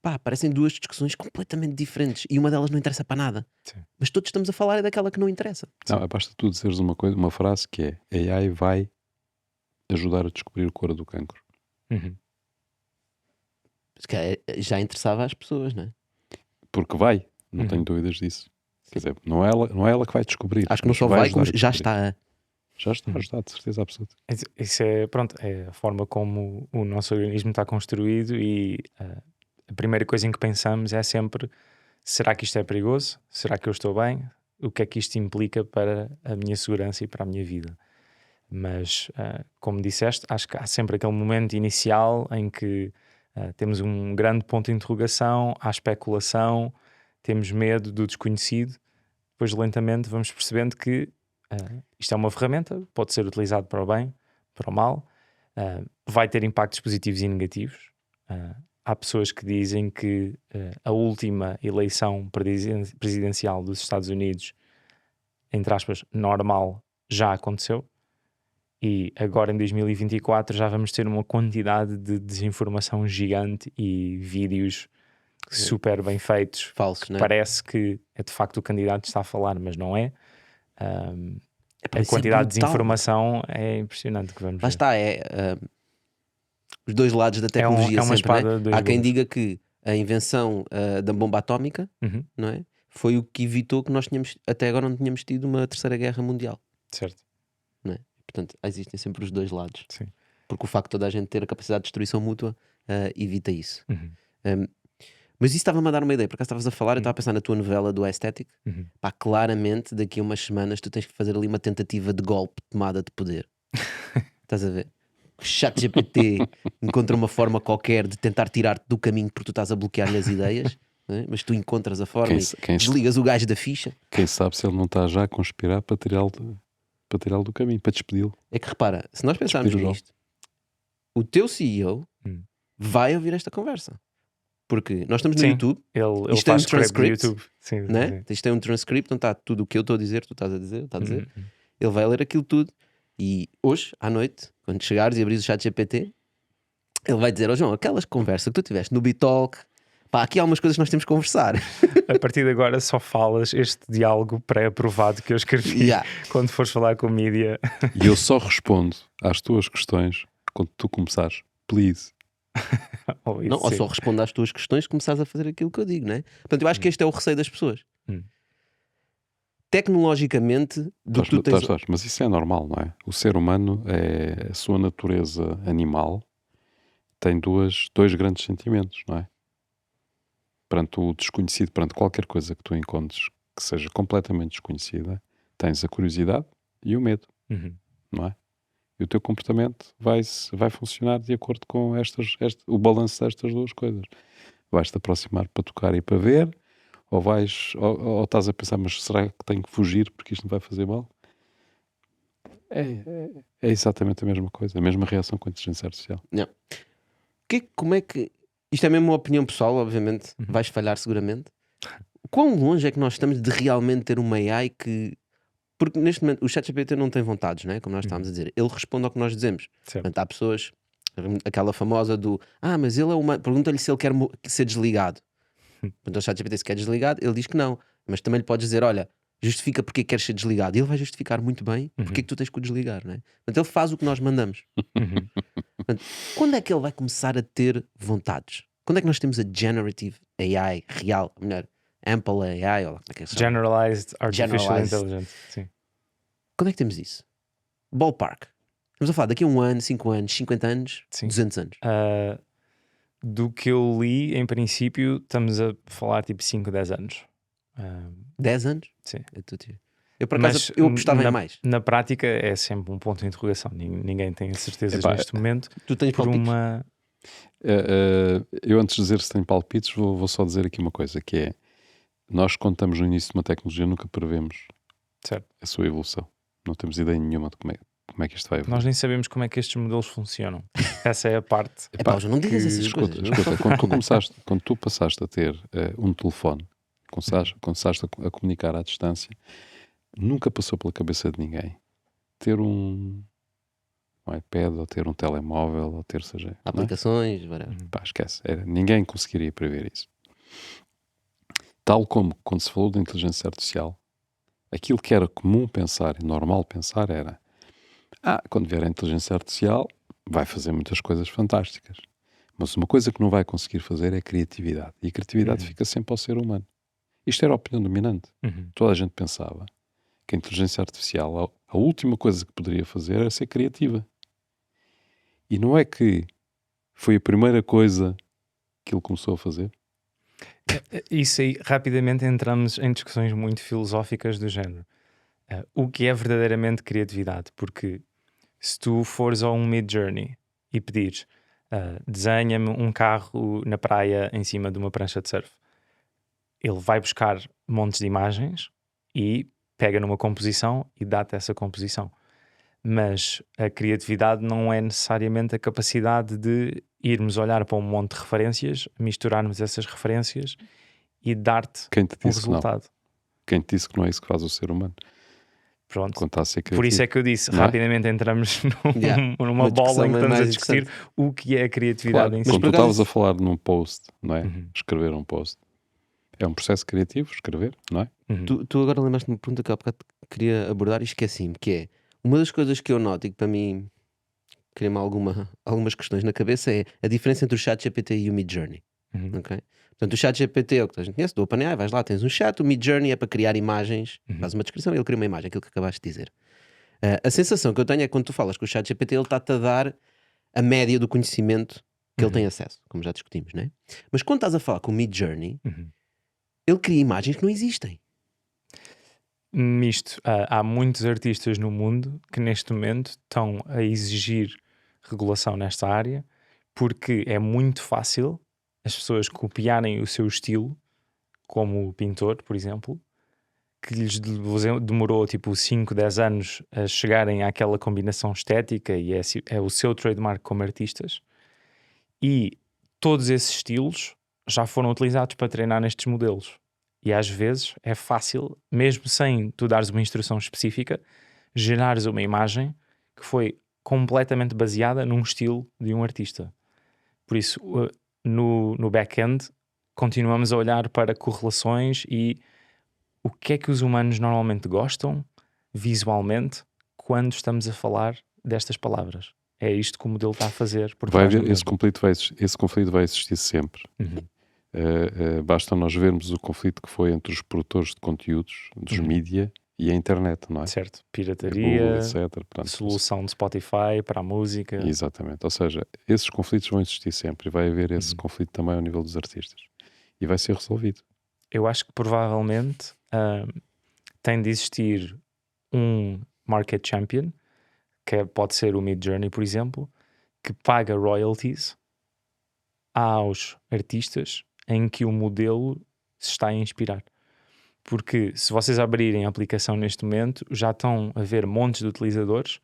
pá, parecem duas discussões completamente diferentes e uma delas não interessa para nada. Sim. Mas todos estamos a falar é daquela que não interessa. Não, basta tu dizeres uma coisa, uma frase que é: a AI vai ajudar a descobrir a cura do cancro. Se calhar já interessava às pessoas, não é? Porque vai, não tenho dúvidas disso. Quer dizer, não é ela que vai descobrir. Acho que não mas só vai, ajudar como a já descobrir. está. Já está a ajudar, de certeza absoluta. Isso é, pronto, é a forma como o nosso organismo está construído e a primeira coisa em que pensamos é sempre: será que isto é perigoso? Será que eu estou bem? O que é que isto implica para a minha segurança e para a minha vida? Mas, como disseste, acho que há sempre aquele momento inicial em que temos um grande ponto de interrogação, há especulação, temos medo do desconhecido. Depois, lentamente, vamos percebendo que isto é uma ferramenta, pode ser utilizado para o bem, para o mal, vai ter impactos positivos e negativos. Há pessoas que dizem que a última eleição presidencial dos Estados Unidos, entre aspas, normal, já aconteceu. E agora em 2024 já vamos ter uma quantidade de desinformação gigante e vídeos super bem feitos. Falsos, não é? Parece que é de facto o candidato que está a falar, mas não é. Pá, A isso é quantidade de brutal. desinformação é impressionante que vamos Lá ver. está, os dois lados da tecnologia é uma sempre, espada não é? de dois Há quem gumes. diga que a invenção da bomba atómica, não é? Foi o que evitou que nós tínhamos, até agora não tínhamos tido uma terceira guerra mundial, Certo. não é? Portanto, existem sempre os dois lados. Sim. Porque o facto de toda a gente ter a capacidade de destruição mútua evita isso. Uhum. Mas isso estava-me a dar uma ideia, porque estavas a falar, eu estava a pensar na tua novela do Aesthetic. Pá, claramente daqui a umas semanas tu tens que fazer ali uma tentativa de golpe, tomada de poder. Estás a ver? O ChatGPT encontra uma forma qualquer de tentar tirar-te do caminho porque tu estás a bloquear-lhe as ideias, não é? Mas tu encontras a forma e desligas o gajo da ficha. Quem sabe se ele não está já a conspirar para tirá-lo do caminho, para despedi-lo. É que repara, se nós pensarmos Despedir o nisto, o teu CEO vai ouvir esta conversa. Porque nós estamos no Sim, YouTube, ele isto tem um faz script no transcript, YouTube. Sim, né? sim. Isto tem um transcript onde está tudo o que eu estou a dizer, tu estás a dizer, está a dizer. Ele vai ler aquilo tudo e hoje, à noite, quando chegares e abris o chat GPT, ele vai dizer: ó João, aquelas conversas que tu tiveste no Bitalk, pá, aqui há algumas coisas que nós temos que conversar. A partir de agora só falas este diálogo pré-aprovado que eu escrevi Yeah. quando fores falar com a mídia. E eu só respondo às tuas questões quando tu começares. Please. Ou isso, Não, ou sim. só responde às tuas questões e começares a fazer aquilo que eu digo, não é? Portanto, eu acho que este é o receio das pessoas. Tecnologicamente, do que tu tens. Mas isso é normal, não é? O ser humano, a sua natureza animal, tem dois grandes sentimentos, não é? Perante o desconhecido, perante qualquer coisa que tu encontres que seja completamente desconhecida, tens a curiosidade e o medo, não é? E o teu comportamento vai funcionar de acordo com o balanço destas duas coisas. Vais-te aproximar para tocar e para ver, ou estás a pensar, mas será que tenho que fugir porque isto não vai fazer mal? É exatamente a mesma coisa, a mesma reação com a inteligência artificial. Não. Como é que. Isto é mesmo uma opinião pessoal, obviamente, vais falhar seguramente. Quão longe é que nós estamos de realmente ter uma AI que. Porque neste momento o ChatGPT não tem vontades, não é? Como nós estávamos a dizer. Ele responde ao que nós dizemos. Certo. Portanto, há pessoas, aquela famosa do mas ele é humano, pergunta-lhe se ele quer ser desligado. Então o ChatGPT se quer desligado, ele diz que não. Mas também lhe podes dizer, olha, justifica porque queres ser desligado. E ele vai justificar muito bem porque é que tu tens que o desligar, não é? Portanto, ele faz o que nós mandamos. Portanto, quando é que ele vai começar a ter vontades? Quando é que nós temos a Generative AI real? Ou melhor, Ample AI, ou lá como é que se chama? Generalized Artificial Generalized. Intelligence. Sim. Quando é que temos isso? Ballpark. Estamos a falar daqui a 1 ano, 5 anos, 50 anos, Sim. 200 anos. Do que eu li, em princípio, estamos a falar tipo 5, 10 anos. 10 anos? Sim. Eu por acaso, eu apostava em mais. Na prática é sempre um ponto de interrogação. Ninguém tem certezas Epá, neste momento. Tu tens Por palpites? uma... Eu antes de dizer se tenho palpites, vou só dizer aqui uma coisa, que é, nós quando estamos no início de uma tecnologia nunca prevemos Certo. a sua evolução. Não temos ideia nenhuma de como é que isto vai evoluir. Nós nem sabemos como é que estes modelos funcionam. Essa é a parte. Epá, João, não digas essas Escuta, coisas. quando tu passaste a ter um telefone, começaste a comunicar à distância, nunca passou pela cabeça de ninguém ter um iPad, ou ter um telemóvel, ou ter seja... Aplicações, whatever. Pá, esquece. Ninguém conseguiria prever isso. Tal como quando se falou de inteligência artificial, aquilo que era comum pensar e normal pensar era quando vier a inteligência artificial vai fazer muitas coisas fantásticas. Mas uma coisa que não vai conseguir fazer é a criatividade. E a criatividade fica sempre ao ser humano. Isto era a opinião dominante. Toda a gente pensava que a inteligência artificial, a última coisa que poderia fazer era ser criativa. E não é que foi a primeira coisa que ele começou a fazer? Isso aí, rapidamente entramos em discussões muito filosóficas do género. O que é verdadeiramente criatividade? Porque se tu fores a um Midjourney e pedires desenha-me um carro na praia em cima de uma prancha de surf, ele vai buscar montes de imagens e pega numa composição e dá-te essa composição. Mas a criatividade não é necessariamente a capacidade de irmos olhar para um monte de referências, misturarmos essas referências e dar-te um resultado. Quem te disse que não é isso que faz o ser humano? Pronto. Quando está a ser criativo. Por isso é que eu disse, Não rapidamente entramos numa Uma bola em que estamos a mais discutir o que é a criatividade Claro, em si. quando tu por acaso- estavas a falar num post, não é? Escrever um post. É um processo criativo, escrever, não é? Tu agora lembraste de uma pergunta que há bocado queria abordar e esqueci-me, que é, uma das coisas que eu noto e que para mim cria-me algumas questões na cabeça é a diferença entre o ChatGPT e o Midjourney. Ok? Portanto, o ChatGPT é o que a gente conhece, do OpenAI, vais lá, tens um chat, o Midjourney é para criar imagens, faz uma descrição e ele cria uma imagem, aquilo que acabaste de dizer. A sensação que eu tenho é que quando tu falas com o ChatGPT, ele está-te a dar a média do conhecimento que ele tem acesso, como já discutimos, não é? Mas quando estás a falar com o Midjourney, ele cria imagens que não existem. Há muitos artistas no mundo que neste momento estão a exigir regulação nesta área porque é muito fácil as pessoas copiarem o seu estilo, como o pintor, por exemplo, que lhes demorou tipo 5, 10 anos a chegarem àquela combinação estética e é o seu trademark como artistas, e todos esses estilos já foram utilizados para treinar nestes modelos. E às vezes é fácil, mesmo sem tu dares uma instrução específica, gerares uma imagem que foi completamente baseada num estilo de um artista. Por isso, no back-end, continuamos a olhar para correlações e o que é que os humanos normalmente gostam, visualmente, quando estamos a falar destas palavras. É isto que o modelo está a fazer. Vai haver, esse conflito vai existir sempre. Basta nós vermos o conflito que foi entre os produtores de conteúdos, dos mídia e a internet, não é? Certo. Google, Pirataria, etc. Portanto, solução de Spotify para a música. Exatamente. Ou seja, esses conflitos vão existir sempre e vai haver esse conflito também ao nível dos artistas. E vai ser resolvido. Eu acho que provavelmente tem de existir um market champion, que pode ser o Midjourney, por exemplo, que paga royalties aos artistas em que o modelo se está a inspirar. Porque se vocês abrirem a aplicação neste momento, já estão a ver montes de utilizadores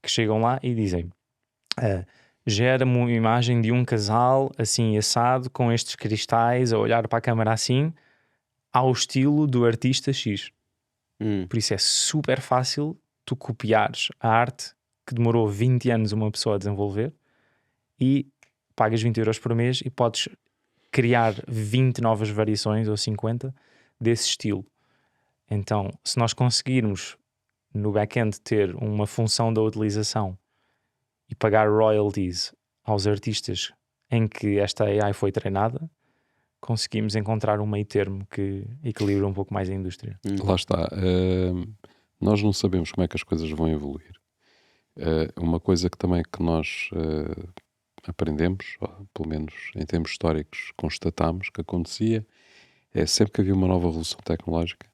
que chegam lá e dizem gera-me uma imagem de um casal assim assado, com estes cristais, a olhar para a câmara assim, ao estilo do artista X. Por isso é super fácil tu copiares a arte que demorou 20 anos uma pessoa a desenvolver e pagas 20 euros por mês e podes criar 20 novas variações ou 50 desse estilo. Então, se nós conseguirmos no back-end ter uma função da utilização e pagar royalties aos artistas em que esta AI foi treinada, conseguimos encontrar um meio termo que equilibra um pouco mais a indústria. Lá está. Nós não sabemos como é que as coisas vão evoluir. Uma coisa que também que nós aprendemos, ou pelo menos em termos históricos constatamos que acontecia, é sempre que havia uma nova revolução tecnológica,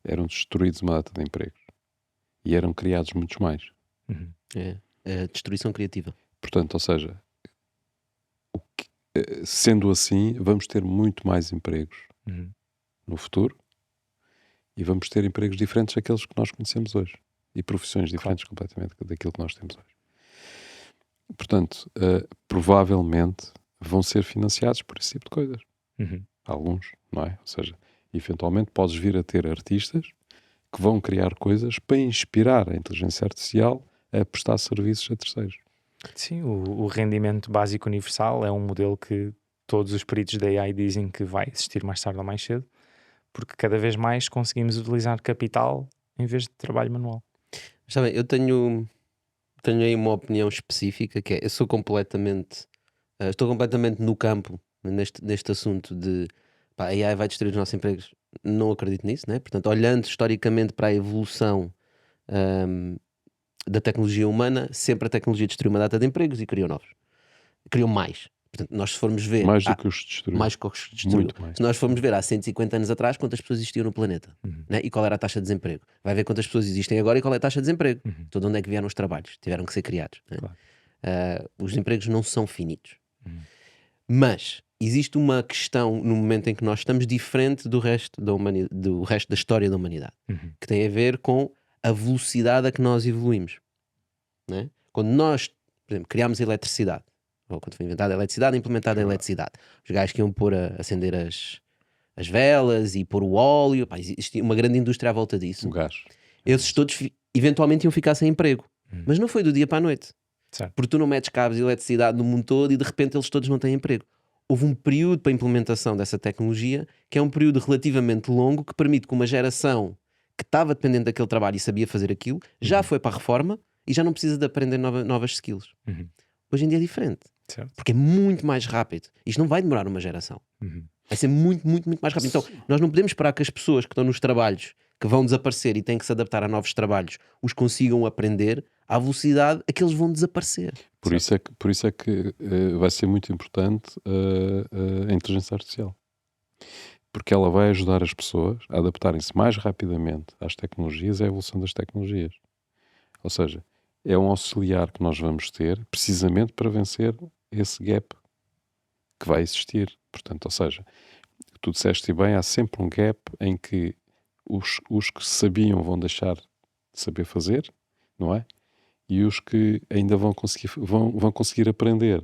eram destruídos uma data de empregos e eram criados muitos mais. É destruição criativa. Portanto, ou seja, sendo assim, vamos ter muito mais empregos no futuro e vamos ter empregos diferentes daqueles que nós conhecemos hoje e profissões diferentes completamente daquilo que nós temos hoje. Portanto, provavelmente vão ser financiados por esse tipo de coisas. Alguns, não é? Ou seja, eventualmente podes vir a ter artistas que vão criar coisas para inspirar a inteligência artificial a prestar serviços a terceiros. Sim, o rendimento básico universal é um modelo que todos os peritos da AI dizem que vai existir mais tarde ou mais cedo, porque cada vez mais conseguimos utilizar capital em vez de trabalho manual. Está bem, eu tenho aí uma opinião específica, que é, eu sou completamente, estou completamente no campo neste assunto de a AI vai destruir os nossos empregos. Não acredito nisso, né? Portanto, olhando historicamente para a evolução da tecnologia humana, sempre a tecnologia destruiu uma data de empregos e criou novos. Criou mais. Portanto, nós se formos ver... Mais do que os destruiu. Mais que os destruiu. Muito mais. Se nós formos ver há 150 anos atrás quantas pessoas existiam no planeta, né? E qual era a taxa de desemprego. Vai ver quantas pessoas existem agora e qual é a taxa de desemprego. Então, de onde é que vieram os trabalhos? Tiveram que ser criados. Né? Claro. Os empregos não são finitos. Mas existe uma questão no momento em que nós estamos diferente do resto da humanidade, do resto da história da humanidade, que tem a ver com a velocidade a que nós evoluímos. Né? Quando nós, por exemplo, criámos a eletricidade, ou quando foi inventada a eletricidade, implementada a eletricidade, os gajos que iam pôr a acender as velas e pôr o óleo, pá, existia uma grande indústria à volta disso. O gás. Esses todos eventualmente iam ficar sem emprego. Mas não foi do dia para a noite. Certo. Porque tu não metes cabos de eletricidade no mundo todo e de repente eles todos não têm emprego. Houve um período para a implementação dessa tecnologia que é um período relativamente longo que permite que uma geração que estava dependente daquele trabalho e sabia fazer aquilo, já foi para a reforma e já não precisa de aprender novas skills. Hoje em dia é diferente. Certo. Porque é muito mais rápido. Isto não vai demorar uma geração. Vai ser muito, muito, muito mais rápido. Então, nós não podemos esperar que as pessoas que estão nos trabalhos que vão desaparecer e têm que se adaptar a novos trabalhos os consigam aprender à velocidade a que eles vão desaparecer. Por isso é que vai ser muito importante a inteligência artificial. Porque ela vai ajudar as pessoas a adaptarem-se mais rapidamente às tecnologias e à evolução das tecnologias. Ou seja, é um auxiliar que nós vamos ter precisamente para vencer esse gap que vai existir. Portanto, ou seja, tu disseste bem, há sempre um gap em que os que sabiam vão deixar de saber fazer, não é? E os que ainda vão conseguir aprender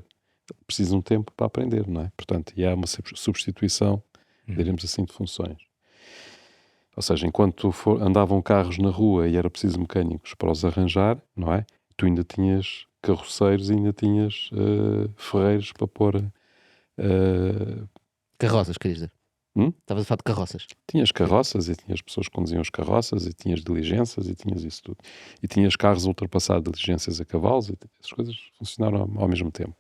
precisam de tempo para aprender, não é? Portanto, e há uma substituição, diremos assim, de funções. Ou seja, enquanto andavam carros na rua e era preciso mecânicos para os arranjar, não é? Tu ainda tinhas carroceiros e ainda tinhas ferreiros para pôr... Carroças, querias dizer? Estavas a falar de carroças. Tinhas carroças e tinhas pessoas que conduziam as carroças e tinhas diligências e tinhas isso tudo. E tinhas carros a ultrapassar diligências a cavalos e essas coisas funcionaram ao mesmo tempo.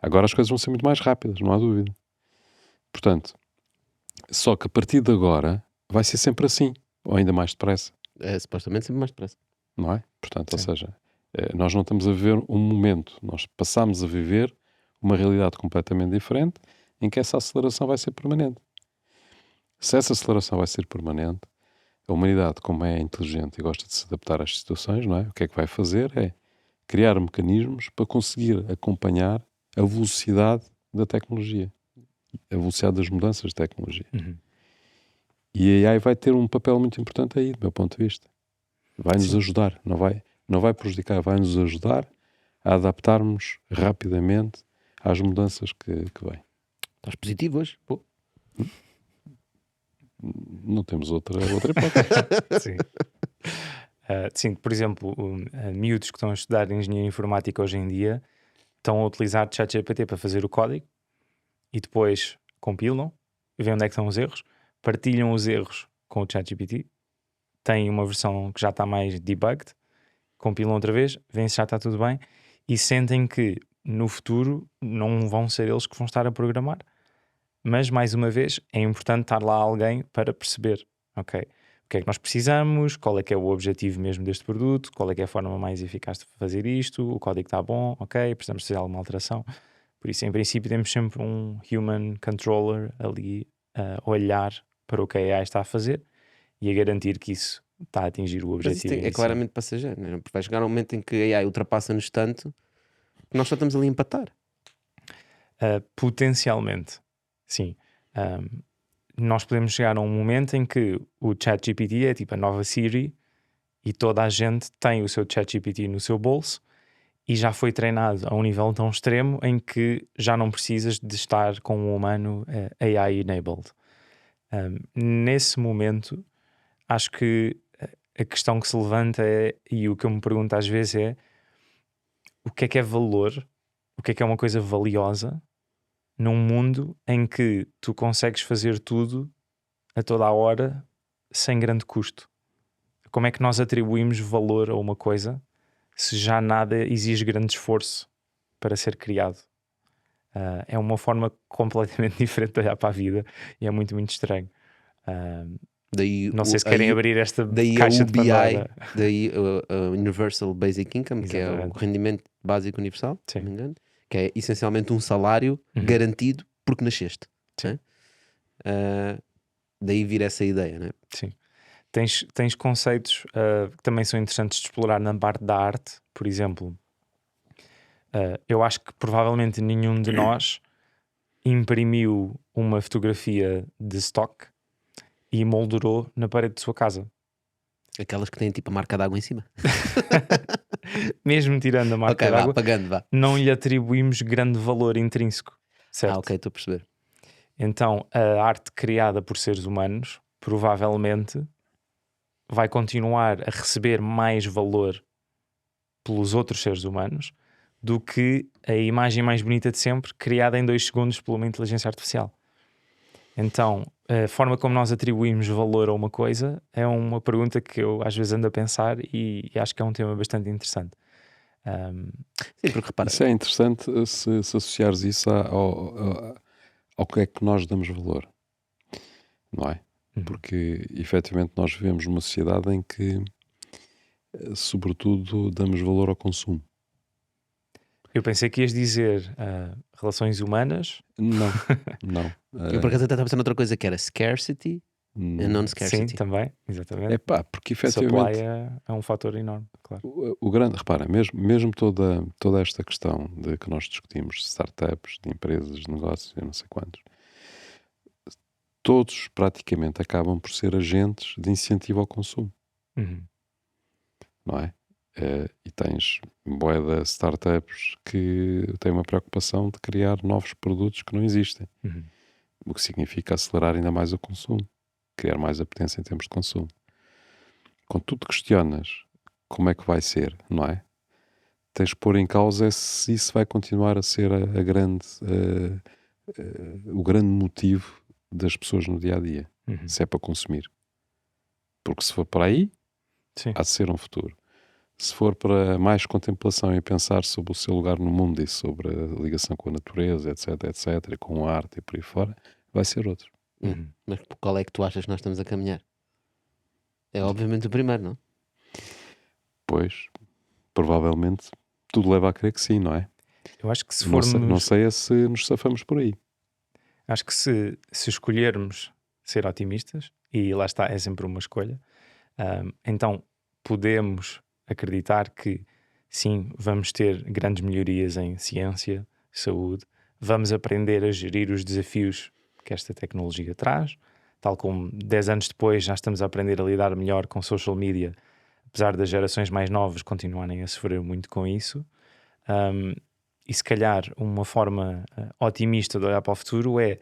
Agora as coisas vão ser muito mais rápidas, não há dúvida. Portanto, só que a partir de agora vai ser sempre assim, ou ainda mais depressa. É supostamente sempre mais depressa. Não é? Portanto, ou seja, nós não estamos a viver um momento, nós passamos a viver uma realidade completamente diferente em que essa aceleração vai ser permanente. Se essa aceleração vai ser permanente, a humanidade, como é inteligente e gosta de se adaptar às situações, não é? O que é que vai fazer é criar mecanismos para conseguir acompanhar a velocidade da tecnologia, a velocidade das mudanças de tecnologia. E a AI vai ter um papel muito importante aí, do meu ponto de vista. Vai-nos ajudar, não vai prejudicar, vai-nos ajudar a adaptarmos rapidamente às mudanças que vêm. Estás positivo hoje? Pô. Não temos outra hipótese. Sim. Sim, por exemplo, miúdos que estão a estudar engenharia informática hoje em dia estão a utilizar ChatGPT para fazer o código e depois, compilam, veem onde é que estão os erros, partilham os erros com o ChatGPT, têm uma versão que já está mais debugged, compilam outra vez, veem se já está tudo bem e sentem que no futuro não vão ser eles que vão estar a programar. Mas, mais uma vez, é importante estar lá alguém para perceber, ok, o que é que nós precisamos, qual é que é o objetivo mesmo deste produto, qual é que é a forma mais eficaz de fazer isto, o código está bom, ok, precisamos fazer alguma alteração. Por isso, em princípio, temos sempre um human controller ali a olhar para o que a AI está a fazer e a garantir que isso está a atingir o Mas isso objetivo é inicial. claramente passageiro, né? Porque vai chegar um momento em que a AI ultrapassa-nos tanto que nós só estamos ali a empatar. Potencialmente, sim. Nós podemos chegar a um momento em que o ChatGPT é tipo a nova Siri e toda a gente tem o seu ChatGPT no seu bolso e já foi treinado a um nível tão extremo em que já não precisas de estar com um humano AI-enabled. Nesse momento, acho que a questão que se levanta é, e o que eu me pergunto às vezes é, o que é valor, o que é uma coisa valiosa num mundo em que tu consegues fazer tudo a toda a hora sem grande custo? Como é que nós atribuímos valor a uma coisa se já nada exige grande esforço para ser criado? É uma forma completamente diferente de olhar para a vida e é muito, muito estranho. Daí, Não sei se querem abrir esta daí caixa a de UBI, Pandora. daí a Universal Basic Income, que é o Exatamente. rendimento básico universal, se Sim. não me engano, que é essencialmente um salário garantido porque nasceste. Sim. Né? Daí vir essa ideia, né? Sim. Tens conceitos que também são interessantes de explorar na parte da arte. Por exemplo, eu acho que provavelmente nenhum de nós imprimiu uma fotografia de stock e moldurou na parede de sua casa. Aquelas que têm tipo a marca d'água em cima. Mesmo tirando a marca Ok, vá, d'água, apagando, vá. não lhe atribuímos grande valor intrínseco, certo? Ok, estou a perceber. Então, a arte criada por seres humanos provavelmente vai continuar a receber mais valor pelos outros seres humanos do que a imagem mais bonita de sempre, criada em 2 segundos por uma inteligência artificial. Então, a forma como nós atribuímos valor a uma coisa é uma pergunta que eu às vezes ando a pensar e acho que é um tema bastante interessante. Sim, porque repara, Isso é interessante se associares isso ao que é que nós damos valor, não é? Porque efetivamente nós vivemos numa sociedade em que, sobretudo, damos valor ao consumo. Eu pensei que ias dizer relações humanas. Não, não. eu por acaso até estava pensando noutra coisa que era scarcity e Sim, non-scarcity. também, exatamente. É pá, porque Supply efetivamente é um fator enorme, claro. o grande, repara, mesmo toda esta questão de que nós discutimos, de startups, de empresas, de negócios, eu não sei quantos, todos praticamente acabam por ser agentes de incentivo ao consumo, não é? E tens bué de startups que têm uma preocupação de criar novos produtos que não existem, o que significa acelerar ainda mais o consumo, criar mais apetência em termos de consumo. Quando tu te questionas como é que vai ser, não é? Tens de pôr em causa se isso vai continuar a ser o grande motivo das pessoas no dia-a-dia, se é para consumir. Porque se for para aí, Sim. há de ser um futuro. Se for para mais contemplação e pensar sobre o seu lugar no mundo e sobre a ligação com a natureza, etc, etc, e com a arte e por aí fora, vai ser outro. Mas por qual é que tu achas que nós estamos a caminhar? É obviamente o primeiro, não? Pois, provavelmente, tudo leva a crer que sim, não é? Eu acho que se Não formos... sei, não sei é se nos safamos por aí. Acho que se escolhermos ser otimistas, e lá está, é sempre uma escolha, então podemos acreditar que sim, vamos ter grandes melhorias em ciência, saúde, vamos aprender a gerir os desafios que esta tecnologia traz, tal como 10 anos depois já estamos a aprender a lidar melhor com social media, apesar das gerações mais novas continuarem a sofrer muito com isso. E se calhar uma forma otimista de olhar para o futuro é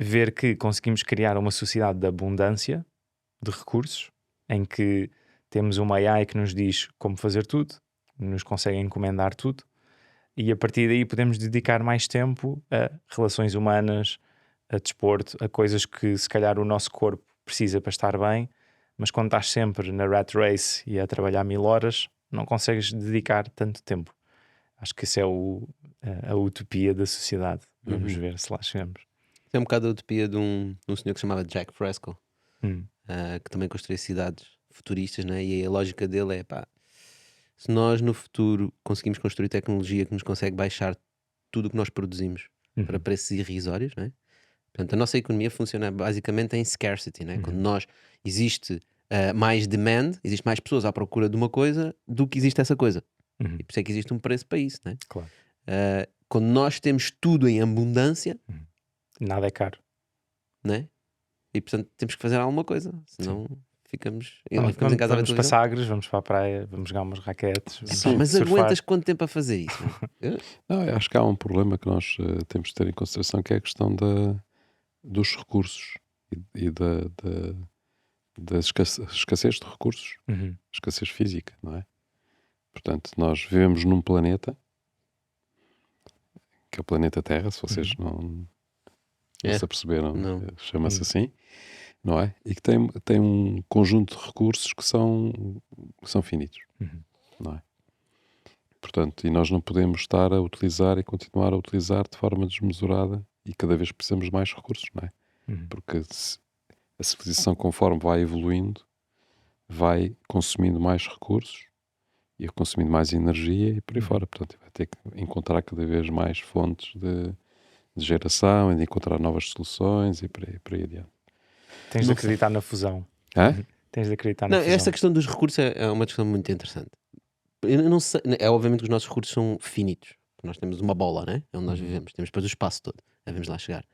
ver que conseguimos criar uma sociedade de abundância de recursos, em que temos uma AI que nos diz como fazer tudo, nos consegue encomendar tudo, e a partir daí podemos dedicar mais tempo a relações humanas, a desporto, a coisas que se calhar o nosso corpo precisa para estar bem, mas quando estás sempre na rat race e a trabalhar 1000 horas, não consegues dedicar tanto tempo. Acho que isso é a utopia da sociedade. Vamos ver se lá chegamos. É um bocado a utopia de um senhor que se chamava Jack Fresco, Hum. que também construía cidades futuristas, né? E a lógica dele é, pá, se nós no futuro conseguimos construir tecnologia que nos consegue baixar tudo o que nós produzimos para preços irrisórios, né? Portanto, a nossa economia funciona basicamente em scarcity, né? Quando nós existe mais demand, existe mais pessoas à procura de uma coisa do que existe essa coisa. E por isso é que existe um preço para isso, né? Claro. Quando nós temos tudo em abundância, Nada é caro. né? E portanto temos que fazer alguma coisa, senão ficamos em Vamos casa a ver para televisão. Sagres, vamos para a praia, vamos jogar umas raquetes. Vamos Epá, mas surfar. aguentas quanto tempo a fazer isso? Não, eu acho que há um problema que nós temos de ter em consideração, que é a questão dos recursos e da escassez de recursos, escassez física, não é? Portanto, nós vivemos num planeta, que é o planeta Terra, se vocês não se aperceberam, Não. chama-se assim, não é? E que tem um conjunto de recursos que são finitos, não é? Portanto, e nós não podemos estar a utilizar e continuar a utilizar de forma desmesurada, e cada vez precisamos de mais recursos, não é? Porque a civilização, conforme vai evoluindo, vai consumindo mais recursos e consumindo mais energia e por aí fora. Portanto, vai ter que encontrar cada vez mais fontes de geração e de encontrar novas soluções e por aí adiante. Tens de acreditar na fusão. Hã? Tens de acreditar na Não, fusão. essa questão dos recursos é uma questão muito interessante. Eu não sei, é obviamente que os nossos recursos são finitos. Nós temos uma bola, né? É onde nós vivemos. Temos depois o espaço todo. Devemos lá chegar.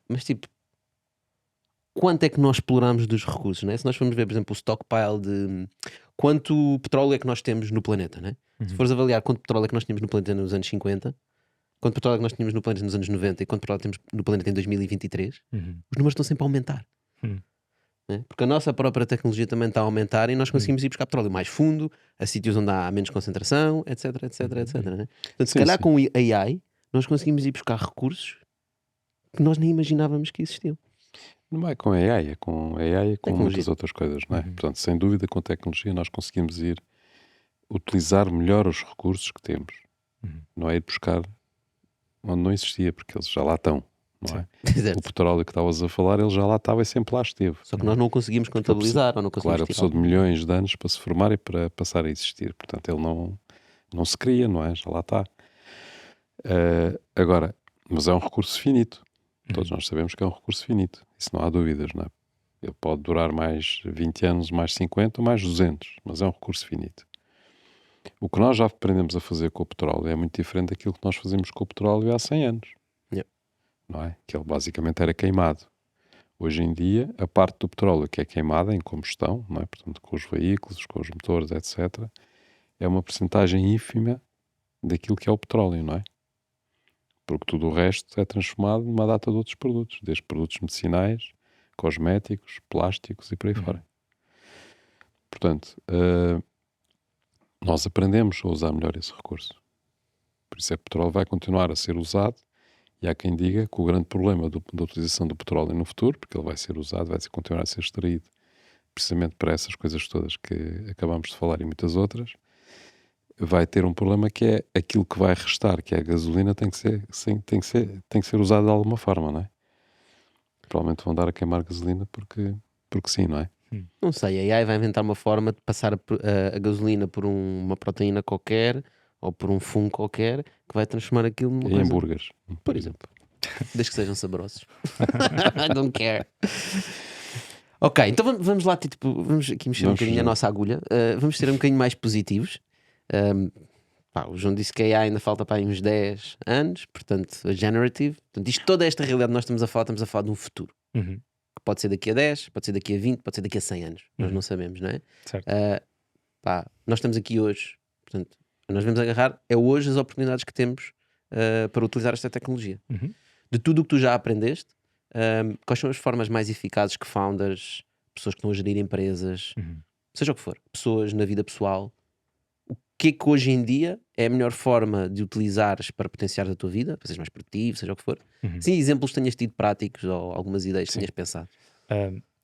Mas tipo, quanto é que nós exploramos dos recursos, né? Se nós formos ver, por exemplo, o stockpile de quanto petróleo é que nós temos no planeta, né? Se fores avaliar quanto petróleo é que nós tínhamos no planeta nos anos 50, quanto petróleo é que nós tínhamos no planeta nos anos 90 e quanto petróleo temos no planeta em 2023, os números estão sempre a aumentar. Né? Porque a nossa própria tecnologia também está a aumentar e nós conseguimos ir buscar petróleo mais fundo, a sítios onde há menos concentração, etc, etc, etc. Né? Portanto, se calhar com o AI nós conseguimos ir buscar recursos que nós nem imaginávamos que existiam. Não é com AI, é com Tecnologia. muitas outras coisas, não é? Portanto, sem dúvida, com tecnologia nós conseguimos ir utilizar melhor os recursos que temos. Não é ir buscar onde não existia, porque eles já lá estão, não é? O petróleo que estavas a falar, ele já lá estava e sempre lá esteve. Só que nós não conseguimos contabilizar ou não conseguimos Claro, ele precisou de milhões de anos para se formar e para passar a existir. Portanto, ele não se cria, não é? Já lá está. Agora, mas é um recurso finito. Todos nós sabemos que é um recurso finito. Isso não há dúvidas, não é? Ele pode durar mais 20 anos, mais 50 ou mais 200, mas é um recurso finito. O que nós já aprendemos a fazer com o petróleo é muito diferente daquilo que nós fazemos com o petróleo há 100 anos. Não é? Que ele basicamente era queimado. Hoje em dia, a parte do petróleo que é queimada em combustão, não é? Portanto, com os veículos, com os motores, etc., é uma percentagem ínfima daquilo que é o petróleo, não é? Porque tudo o resto é transformado numa data de outros produtos, desde produtos medicinais, cosméticos, plásticos e por aí fora. Portanto, nós aprendemos a usar melhor esse recurso. Por isso é que o petróleo vai continuar a ser usado, e há quem diga que o grande problema da utilização do petróleo no futuro, porque ele vai ser usado, vai continuar a ser extraído precisamente para essas coisas todas que acabamos de falar e muitas outras, vai ter um problema que é aquilo que vai restar, que é a gasolina, tem que ser usada de alguma forma, não é? Provavelmente vão dar a queimar gasolina porque sim, não é? Não sei, a AI vai inventar uma forma de passar a gasolina por uma proteína qualquer ou por um fungo qualquer que vai transformar aquilo numa Em coisa... hambúrgueres. Por exemplo. Desde que sejam saborosos. I don't care. Ok, então vamos lá, tipo, vamos aqui mexer um bocadinho a nossa agulha. Vamos ser um bocadinho mais positivos. O João disse que a AI ainda falta para aí uns 10 anos, portanto, a generative. Portanto, toda esta realidade que nós estamos a falar de um futuro. Que pode ser daqui a 10, pode ser daqui a 20, pode ser daqui a 100 anos. Nós não sabemos, não é? Certo. Nós estamos aqui hoje, portanto, nós vamos agarrar hoje as oportunidades que temos para utilizar esta tecnologia. De tudo o que tu já aprendeste, quais são as formas mais eficazes que founders, pessoas que estão a gerir empresas, seja o que for, pessoas na vida pessoal, o que é que hoje em dia é a melhor forma de utilizares para potenciar a tua vida, para seres mais produtivo, seja o que for. Sim, exemplos que tenhas tido práticos ou algumas ideias que tenhas pensado.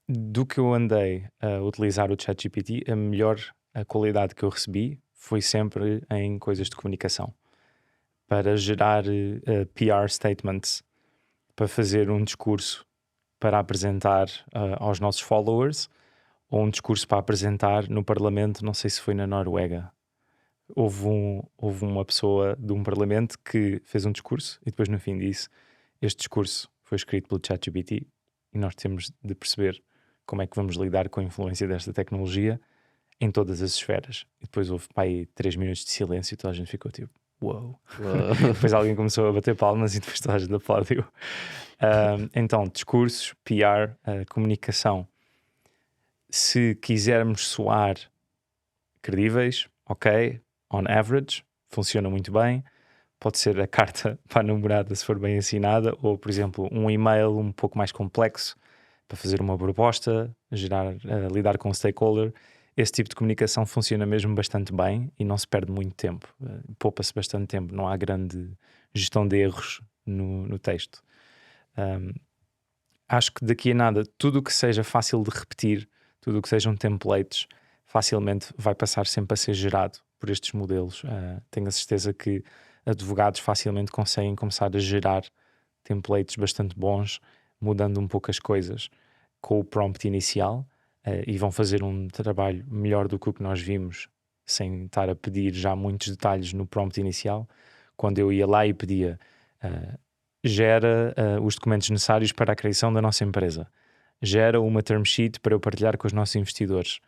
Do que eu andei a utilizar o ChatGPT, a qualidade que eu recebi foi sempre em coisas de comunicação. Para gerar PR statements, para fazer um discurso para apresentar aos nossos followers, ou um discurso para apresentar no Parlamento, não sei se foi na Noruega. Houve uma pessoa de um Parlamento que fez um discurso e depois no fim disse: este discurso foi escrito pelo ChatGPT e nós temos de perceber como é que vamos lidar com a influência desta tecnologia em todas as esferas. E depois houve para aí 3 minutos de silêncio e toda a gente ficou tipo, uau. Depois alguém começou a bater palmas e depois toda a gente aplaudiu. Então, discursos, PR, comunicação. Se quisermos soar credíveis, ok, on average, funciona muito bem. Pode ser a carta para a namorada se for bem assinada, ou, por exemplo, um e-mail um pouco mais complexo para fazer uma proposta, lidar com um stakeholder. Esse tipo de comunicação funciona mesmo bastante bem e não se perde muito tempo. Poupa-se bastante tempo, não há grande gestão de erros no texto. Acho que daqui a nada, tudo o que seja fácil de repetir, tudo o que sejam templates, facilmente vai passar sempre a ser gerado por estes modelos. Tenho a certeza que advogados facilmente conseguem começar a gerar templates bastante bons, mudando um pouco as coisas com o prompt inicial, e vão fazer um trabalho melhor do que o que nós vimos, sem estar a pedir já muitos detalhes no prompt inicial. Quando eu ia lá e pedia gera os documentos necessários para a criação da nossa empresa, gera uma term sheet para eu partilhar com os nossos investidores,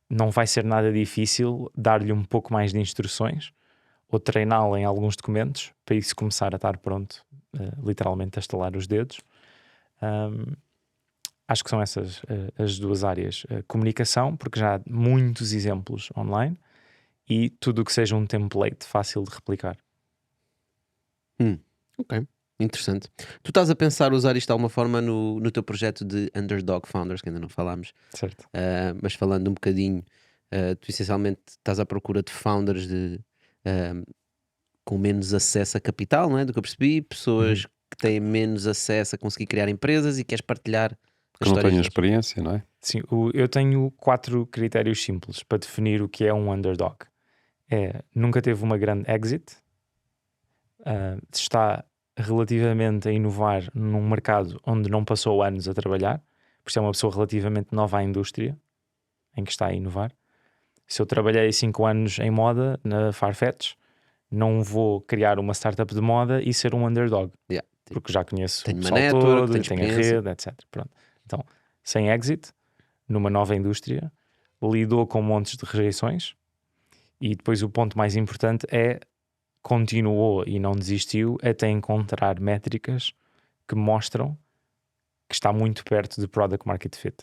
não vai ser nada difícil dar-lhe um pouco mais de instruções ou treiná-lo em alguns documentos para isso começar a estar pronto, literalmente a estalar os dedos. Acho que são essas as duas áreas. Comunicação, porque já há muitos exemplos online, e tudo o que seja um template fácil de replicar. Ok, interessante. Tu estás a pensar usar isto de alguma forma no teu projeto de Underdog Founders, que ainda não falámos, Certo. mas falando um bocadinho, tu essencialmente estás à procura de founders com menos acesso a capital, não é? Do que eu percebi, pessoas que têm menos acesso a conseguir criar empresas e queres partilhar Que não tenho deles. experiência, não é? Sim, eu tenho 4 critérios simples para definir o que é um underdog. Nunca teve uma grande exit, está relativamente a inovar num mercado onde não passou anos a trabalhar, por isso é uma pessoa relativamente nova à indústria em que está a inovar. Se eu trabalhei 5 anos em moda na Farfetch, não vou criar uma startup de moda e ser um underdog, porque já conheço tenho o uma pessoal network, todo, tenho tenho a experiência. rede, etc. Pronto. Então, sem exit, numa nova indústria, lidou com montes de rejeições, e depois o ponto mais importante é continuou e não desistiu até encontrar métricas que mostram que está muito perto de product market fit.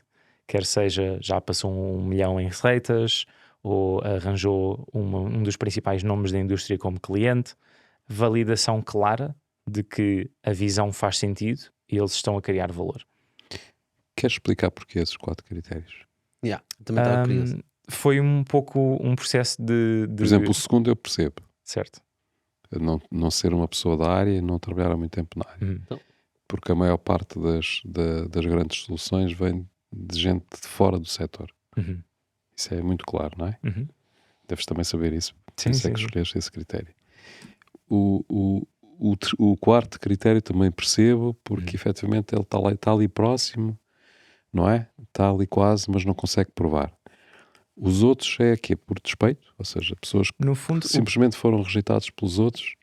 Quer seja, já passou 1 milhão em receitas, ou arranjou um dos principais nomes da indústria como cliente, validação clara de que a visão faz sentido e eles estão a criar valor. Queres explicar porquê esses 4 critérios? Também estava curioso. Foi um pouco um processo de... Por exemplo, o segundo eu percebo. Certo. Não ser uma pessoa da área e não trabalhar há muito tempo na área. Porque a maior parte das grandes soluções vem de gente de fora do setor. Isso é muito claro, não é? Deves também saber isso. Por isso é que escolheste esse critério. O quarto critério também percebo, porque efetivamente ele está ali próximo, não é? Está ali quase, mas não consegue provar. Os outros é aqui por despeito, ou seja, pessoas que no fundo, simplesmente foram rejeitados pelos outros.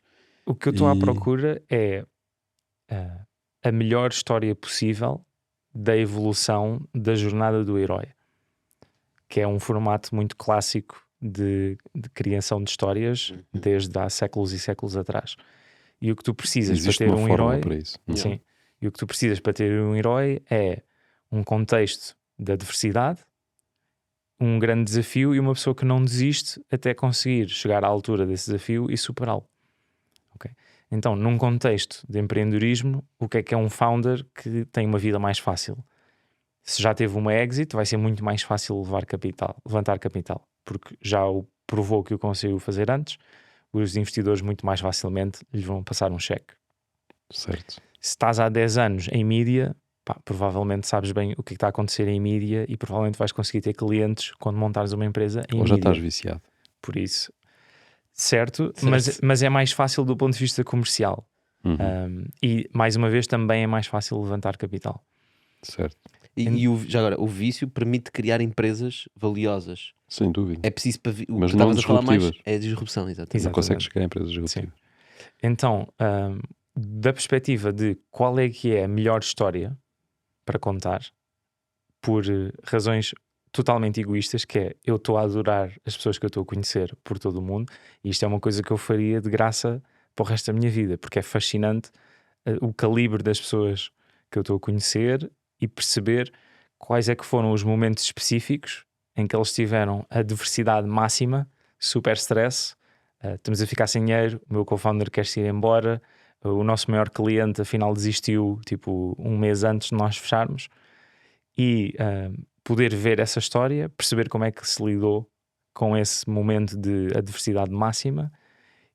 O que eu estou à procura é a melhor história possível da evolução da jornada do herói, que é um formato muito clássico de criação de histórias desde há séculos e séculos atrás. E o que tu precisas Existe para ter uma um fórmula herói, para isso. sim, e o que tu precisas para ter um herói é um contexto de adversidade, um grande desafio e uma pessoa que não desiste até conseguir chegar à altura desse desafio e superá-lo. Okay? Então, num contexto de empreendedorismo, o que é um founder que tem uma vida mais fácil? Se já teve uma exit, vai ser muito mais fácil levantar capital. porque já o provou que o conseguiu fazer antes, os investidores muito mais facilmente lhes vão passar um cheque. Certo. Se estás há 10 anos em mídia, provavelmente sabes bem o que está a acontecer em mídia e provavelmente vais conseguir ter clientes quando montares uma empresa em Ou já mídia. estás viciado. Por isso, certo. Mas é mais fácil do ponto de vista comercial. E mais uma vez também é mais fácil levantar capital. Certo. Já agora, o vício permite criar empresas valiosas. Sem dúvida. É preciso para o Mas que não estavas a falar mais disruptivas. é a disrupção, exatamente. Não consegues chegar a empresas Sim. disruptivas. Então, da perspectiva de qual é que é a melhor história para contar, por razões totalmente egoístas, que é eu estou a adorar as pessoas que eu estou a conhecer por todo o mundo, e isto é uma coisa que eu faria de graça para o resto da minha vida, porque é fascinante o calibre das pessoas que eu estou a conhecer e perceber quais é que foram os momentos específicos em que eles tiveram a adversidade máxima, super stress, estamos a ficar sem dinheiro, o meu co-founder quer-se ir embora, o nosso maior cliente afinal desistiu tipo um mês antes de nós fecharmos, e poder ver essa história, perceber como é que se lidou com esse momento de adversidade máxima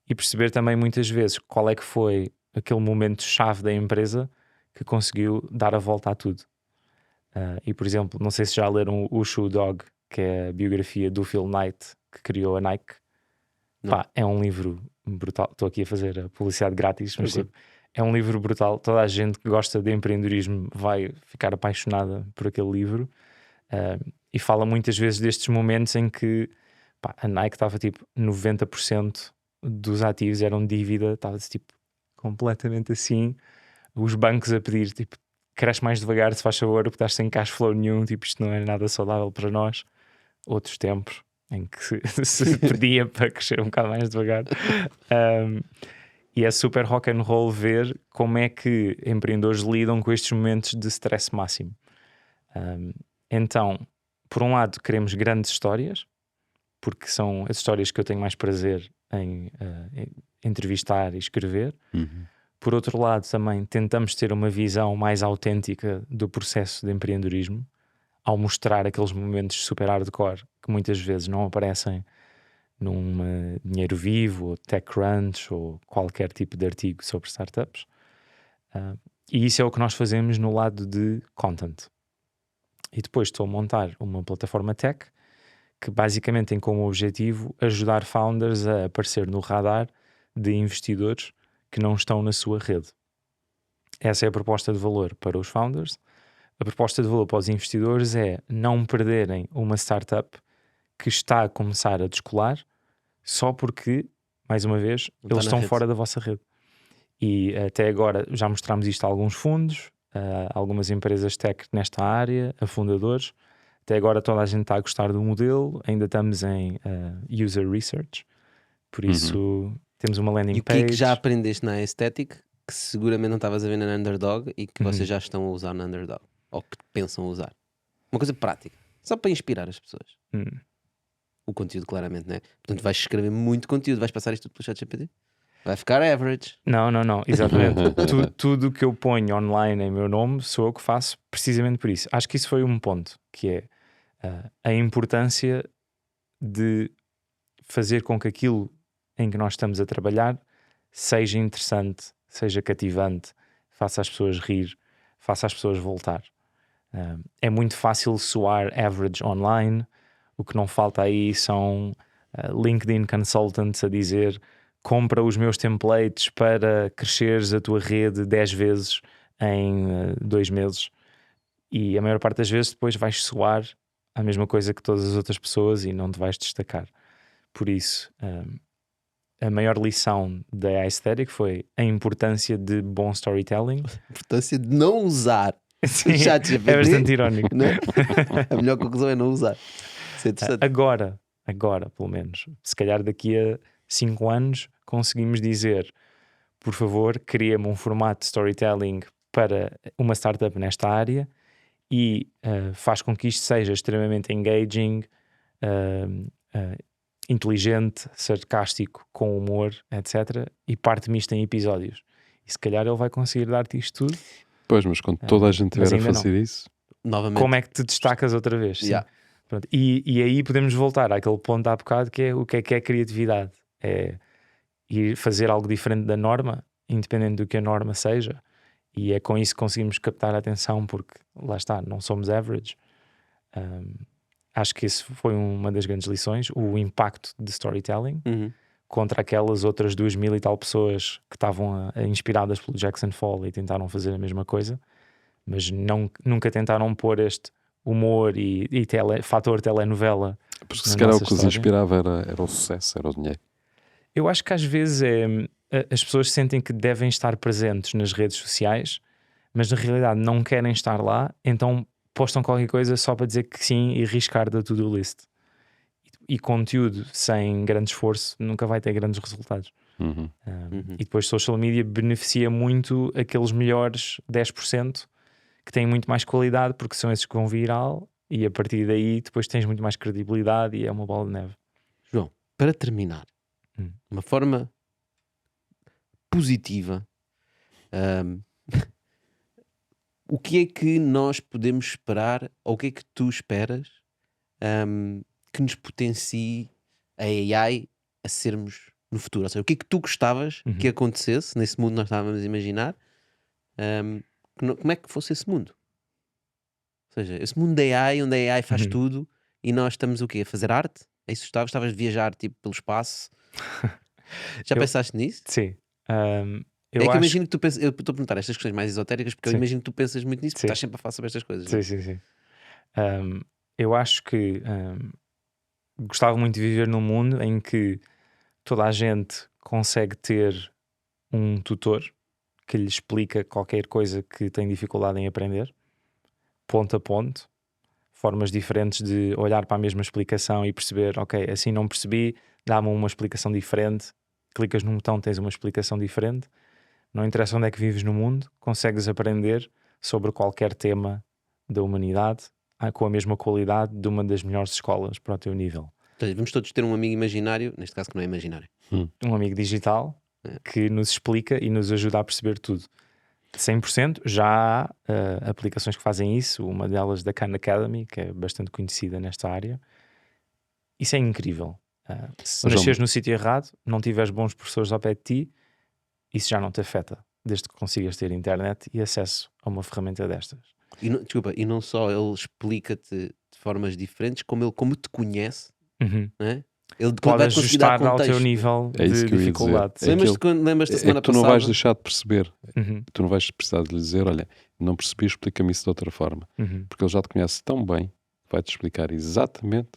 e perceber também muitas vezes qual é que foi aquele momento chave da empresa que conseguiu dar a volta a tudo. E por exemplo, não sei se já leram o Shoe Dog, que é a biografia do Phil Knight, que criou a Nike. É um livro brutal. Estou aqui a fazer a publicidade grátis, mas tipo, é um livro brutal. Toda a gente que gosta de empreendedorismo vai ficar apaixonada por aquele livro. E fala muitas vezes destes momentos em que a Nike estava tipo 90% dos ativos eram dívida, estava tipo completamente assim, os bancos a pedir tipo, cresce mais devagar se faz favor, porque estás sem cash flow nenhum, tipo, isto não é nada saudável para nós. Outros tempos em que se pedia para crescer um bocado mais devagar. E é super rock and roll ver como é que empreendedores lidam com estes momentos de stress máximo. Então, por um lado, queremos grandes histórias, porque são as histórias que eu tenho mais prazer em entrevistar e escrever. Por outro lado, também tentamos ter uma visão mais autêntica do processo de empreendedorismo, ao mostrar aqueles momentos super hardcore que muitas vezes não aparecem num Dinheiro Vivo, ou TechCrunch, ou qualquer tipo de artigo sobre startups. E isso é o que nós fazemos no lado de content. E depois estou a montar uma plataforma tech que basicamente tem como objetivo ajudar founders a aparecer no radar de investidores que não estão na sua rede. Essa é a proposta de valor para os founders. A proposta de valor para os investidores é não perderem uma startup que está a começar a descolar só porque, mais uma vez, eles estão fora da vossa rede. E até agora já mostramos isto a alguns fundos, a algumas empresas tech nesta área, a fundadores. Até agora toda a gente está a gostar do modelo, ainda estamos em user research, por isso temos uma landing E o que page. é que já aprendeste na Aesthetic que seguramente não estavas a ver na Underdog e que vocês já estão a usar na Underdog? Ou que pensam usar? Uma coisa prática, só para inspirar as pessoas. O conteúdo, claramente, não é? Portanto, vais escrever muito conteúdo, vais passar isto tudo pelo ChatGPT? Vai ficar average. Não, exatamente. Tudo que eu ponho online em meu nome sou eu que faço precisamente por isso. Acho que isso foi um ponto, que é a importância de fazer com que aquilo em que nós estamos a trabalhar seja interessante, seja cativante, faça as pessoas rir, faça as pessoas voltar. É muito fácil soar average online. O que não falta aí são LinkedIn consultants a dizer: compra os meus templates para cresceres a tua rede 10 vezes em 2 meses. E a maior parte das vezes depois vais soar a mesma coisa que todas as outras pessoas e não te vais destacar. Por isso, a maior lição da Aesthetic foi a importância de bom storytelling. A importância de não usar. Sim, ChatGPT, é bastante irónico. Não? A melhor conclusão é não usar. Isso é interessante. Agora, pelo menos, se calhar daqui a 5 anos conseguimos dizer: por favor, cria-me um formato de storytelling para uma startup nesta área e faz com que isto seja extremamente engaging, inteligente, sarcástico, com humor, etc. E parte-me isto em episódios. E se calhar ele vai conseguir dar-te isto tudo. Pois, mas quando toda a gente estiver a fazer isso, novamente, como é que te destacas outra vez? Sim. Yeah. Pronto. E aí podemos voltar àquele ponto há bocado que é o que é criatividade. É ir fazer algo diferente da norma, independente do que a norma seja. E é com isso que conseguimos captar a atenção, porque lá está, não somos average. Acho que isso foi uma das grandes lições, o impacto de storytelling contra aquelas outras 2.000 e tal pessoas que estavam inspiradas pelo Jackson Fall e tentaram fazer a mesma coisa, mas nunca tentaram pôr este humor e fator telenovela. Porque se calhar o que os inspirava era o sucesso, era o dinheiro. Eu acho que às vezes as pessoas sentem que devem estar presentes nas redes sociais, mas na realidade não querem estar lá, então postam qualquer coisa só para dizer que sim e riscar da to-do list. E conteúdo sem grande esforço nunca vai ter grandes resultados. E depois social media beneficia muito aqueles melhores 10% que têm muito mais qualidade, porque são esses que vão viral, e a partir daí depois tens muito mais credibilidade e é uma bola de neve. João, para terminar, uma forma positiva, o que é que nós podemos esperar, ou o que é que tu esperas que nos potencie a AI a sermos no futuro? Ou seja, o que é que tu gostavas que acontecesse nesse mundo que nós estávamos a imaginar? Como é que fosse esse mundo? Ou seja, esse mundo da AI, onde a AI faz tudo e nós estamos o quê? A fazer arte? É isso que gostavas de viajar tipo, pelo espaço? Já pensaste nisso? Sim. Eu imagino que tu pensas, eu estou a perguntar estas questões mais esotéricas porque eu imagino que tu pensas muito nisso, porque estás sempre a falar sobre estas coisas. Sim. Eu acho que gostava muito de viver num mundo em que toda a gente consegue ter um tutor que lhe explica qualquer coisa que tem dificuldade em aprender, ponto a ponto, formas diferentes de olhar para a mesma explicação e perceber, ok, assim não percebi, dá-me uma explicação diferente, clicas num botão, tens uma explicação diferente. Não interessa onde é que vives no mundo, consegues aprender sobre qualquer tema da humanidade com a mesma qualidade de uma das melhores escolas para o teu nível. Então, vamos todos ter um amigo imaginário, neste caso que não é imaginário. Um amigo digital que nos explica e nos ajuda a perceber tudo. 100%, já há aplicações que fazem isso, uma delas da Khan Academy, que é bastante conhecida nesta área. Isso é incrível. Se nasceres no sítio errado, não tiveres bons professores ao pé de ti, isso já não te afeta, desde que consigas ter internet e acesso a uma ferramenta destas. E não só ele explica-te de formas diferentes, como te conhece, não é? Ele pode ajustar ao teu nível de dificuldade. Lembras-te da semana passada? Tu não vais deixar de perceber. Tu não vais precisar de lhe dizer, olha, não percebi, explica-me isso de outra forma. Porque ele já te conhece tão bem, vai-te explicar exatamente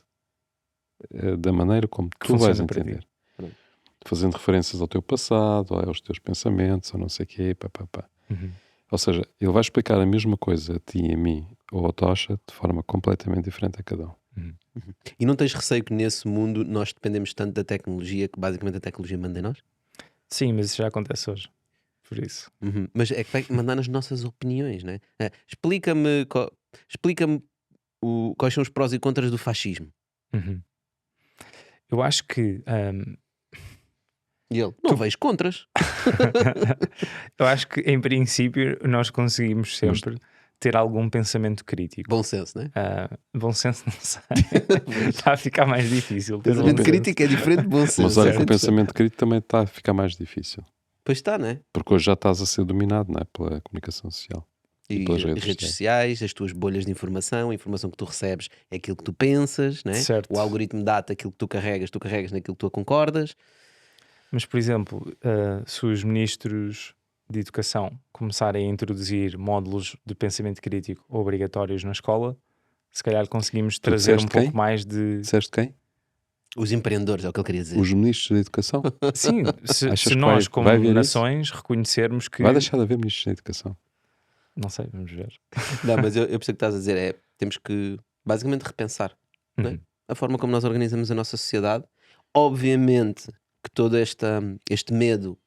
da maneira como tu vais entender. Fazendo referências ao teu passado, aos teus pensamentos, ou não sei o quê, Ou seja, ele vai explicar a mesma coisa a ti, a mim ou ao Tocha de forma completamente diferente a cada um. E não tens receio que nesse mundo nós dependemos tanto da tecnologia que basicamente a tecnologia manda em nós? Sim, mas isso já acontece hoje. Por isso. Mas é que vai mandar nas nossas opiniões, não é? Explica-me quais são os prós e contras do fascismo. Eu acho que... E ele, não vejo contras. Eu acho que em princípio nós conseguimos sempre ter algum pensamento crítico. Bom senso, não é? Bom senso, não sei. Está a ficar mais difícil. Pensamento crítico é diferente de bom senso. Mas olha que o pensamento crítico também está a ficar mais difícil. Pois está, não é? Porque hoje já estás a ser dominado, não é? Pela comunicação social. E pelas redes sociais, as tuas bolhas de informação, a informação que tu recebes é aquilo que tu pensas, não é? Certo. O algoritmo dá-te aquilo que tu carregas naquilo que tu concordas. Mas, por exemplo, se os ministros de Educação começarem a introduzir módulos de pensamento crítico obrigatórios na escola, se calhar conseguimos trazer um pouco mais de... Disseste quem? Os empreendedores, é o que ele queria dizer. Os ministros da Educação? Sim, se nós como nações reconhecermos que... Vai deixar de haver ministros da Educação? Não sei, vamos ver. Não, mas eu percebo o que estás a dizer. Temos que basicamente repensar não é? A forma como nós organizamos a nossa sociedade. Obviamente que todo este medo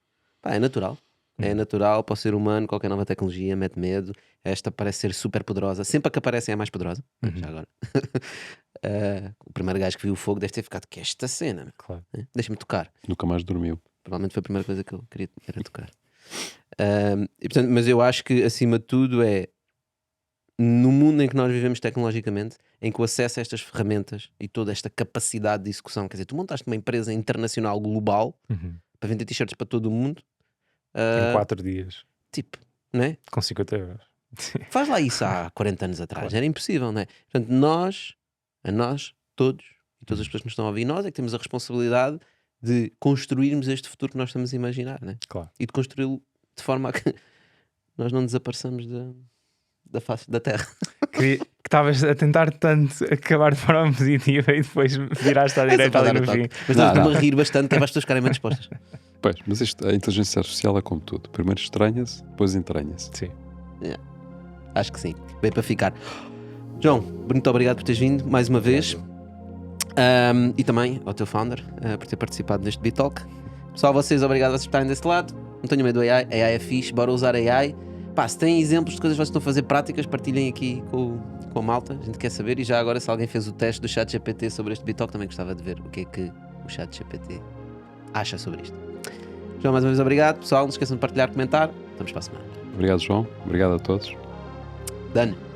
é natural. É natural para o ser humano. Qualquer nova tecnologia mete medo. Esta parece ser super poderosa. Sempre a que aparece é a mais poderosa. Já agora. O primeiro gajo que viu o fogo deve ter ficado, que é esta cena? Claro. Deixa-me tocar. Nunca mais dormiu. Provavelmente foi a primeira coisa que eu queria era tocar. E, portanto, mas eu acho que acima de tudo no mundo em que nós vivemos tecnologicamente, em que o acesso a estas ferramentas e toda esta capacidade de execução, quer dizer, tu montaste uma empresa internacional global para vender t-shirts para todo o mundo, Em 4 dias, tipo, não é? com 50 euros. Faz lá isso há 40 anos atrás, era impossível, não é? Portanto, nós, todos e todas as pessoas que nos estão a ouvir, nós é que temos a responsabilidade de construirmos este futuro que nós estamos a imaginar, né? Claro. E de construí-lo de forma a que nós não desapareçamos da face da Terra. Que estavas a tentar tanto acabar de forma positiva e depois viraste à direita ali no fim. Mas Não, estamos a rir bastante, que é para as pessoas ficarem bem dispostas. Pois, mas a inteligência artificial é como tudo. Primeiro estranha-se, depois entranha-se. Sim. Acho que sim, bem para ficar. João, muito obrigado por teres vindo mais uma vez. E também ao teu founder por ter participado deste BeTalk. Pessoal, vocês, obrigado a vocês por estarem desse lado. Não tenham medo do AI, AI é fixe, bora usar AI. Pá, se têm exemplos de coisas que vocês estão a fazer práticas, partilhem aqui com a malta, a gente quer saber. E já agora, se alguém fez o teste do ChatGPT sobre este BeTalk, também gostava de ver o que é que o ChatGPT acha sobre isto. João, mais uma vez obrigado. Pessoal, não se esqueçam de partilhar, comentar. Estamos para a semana. Obrigado, João. Obrigado a todos. Done.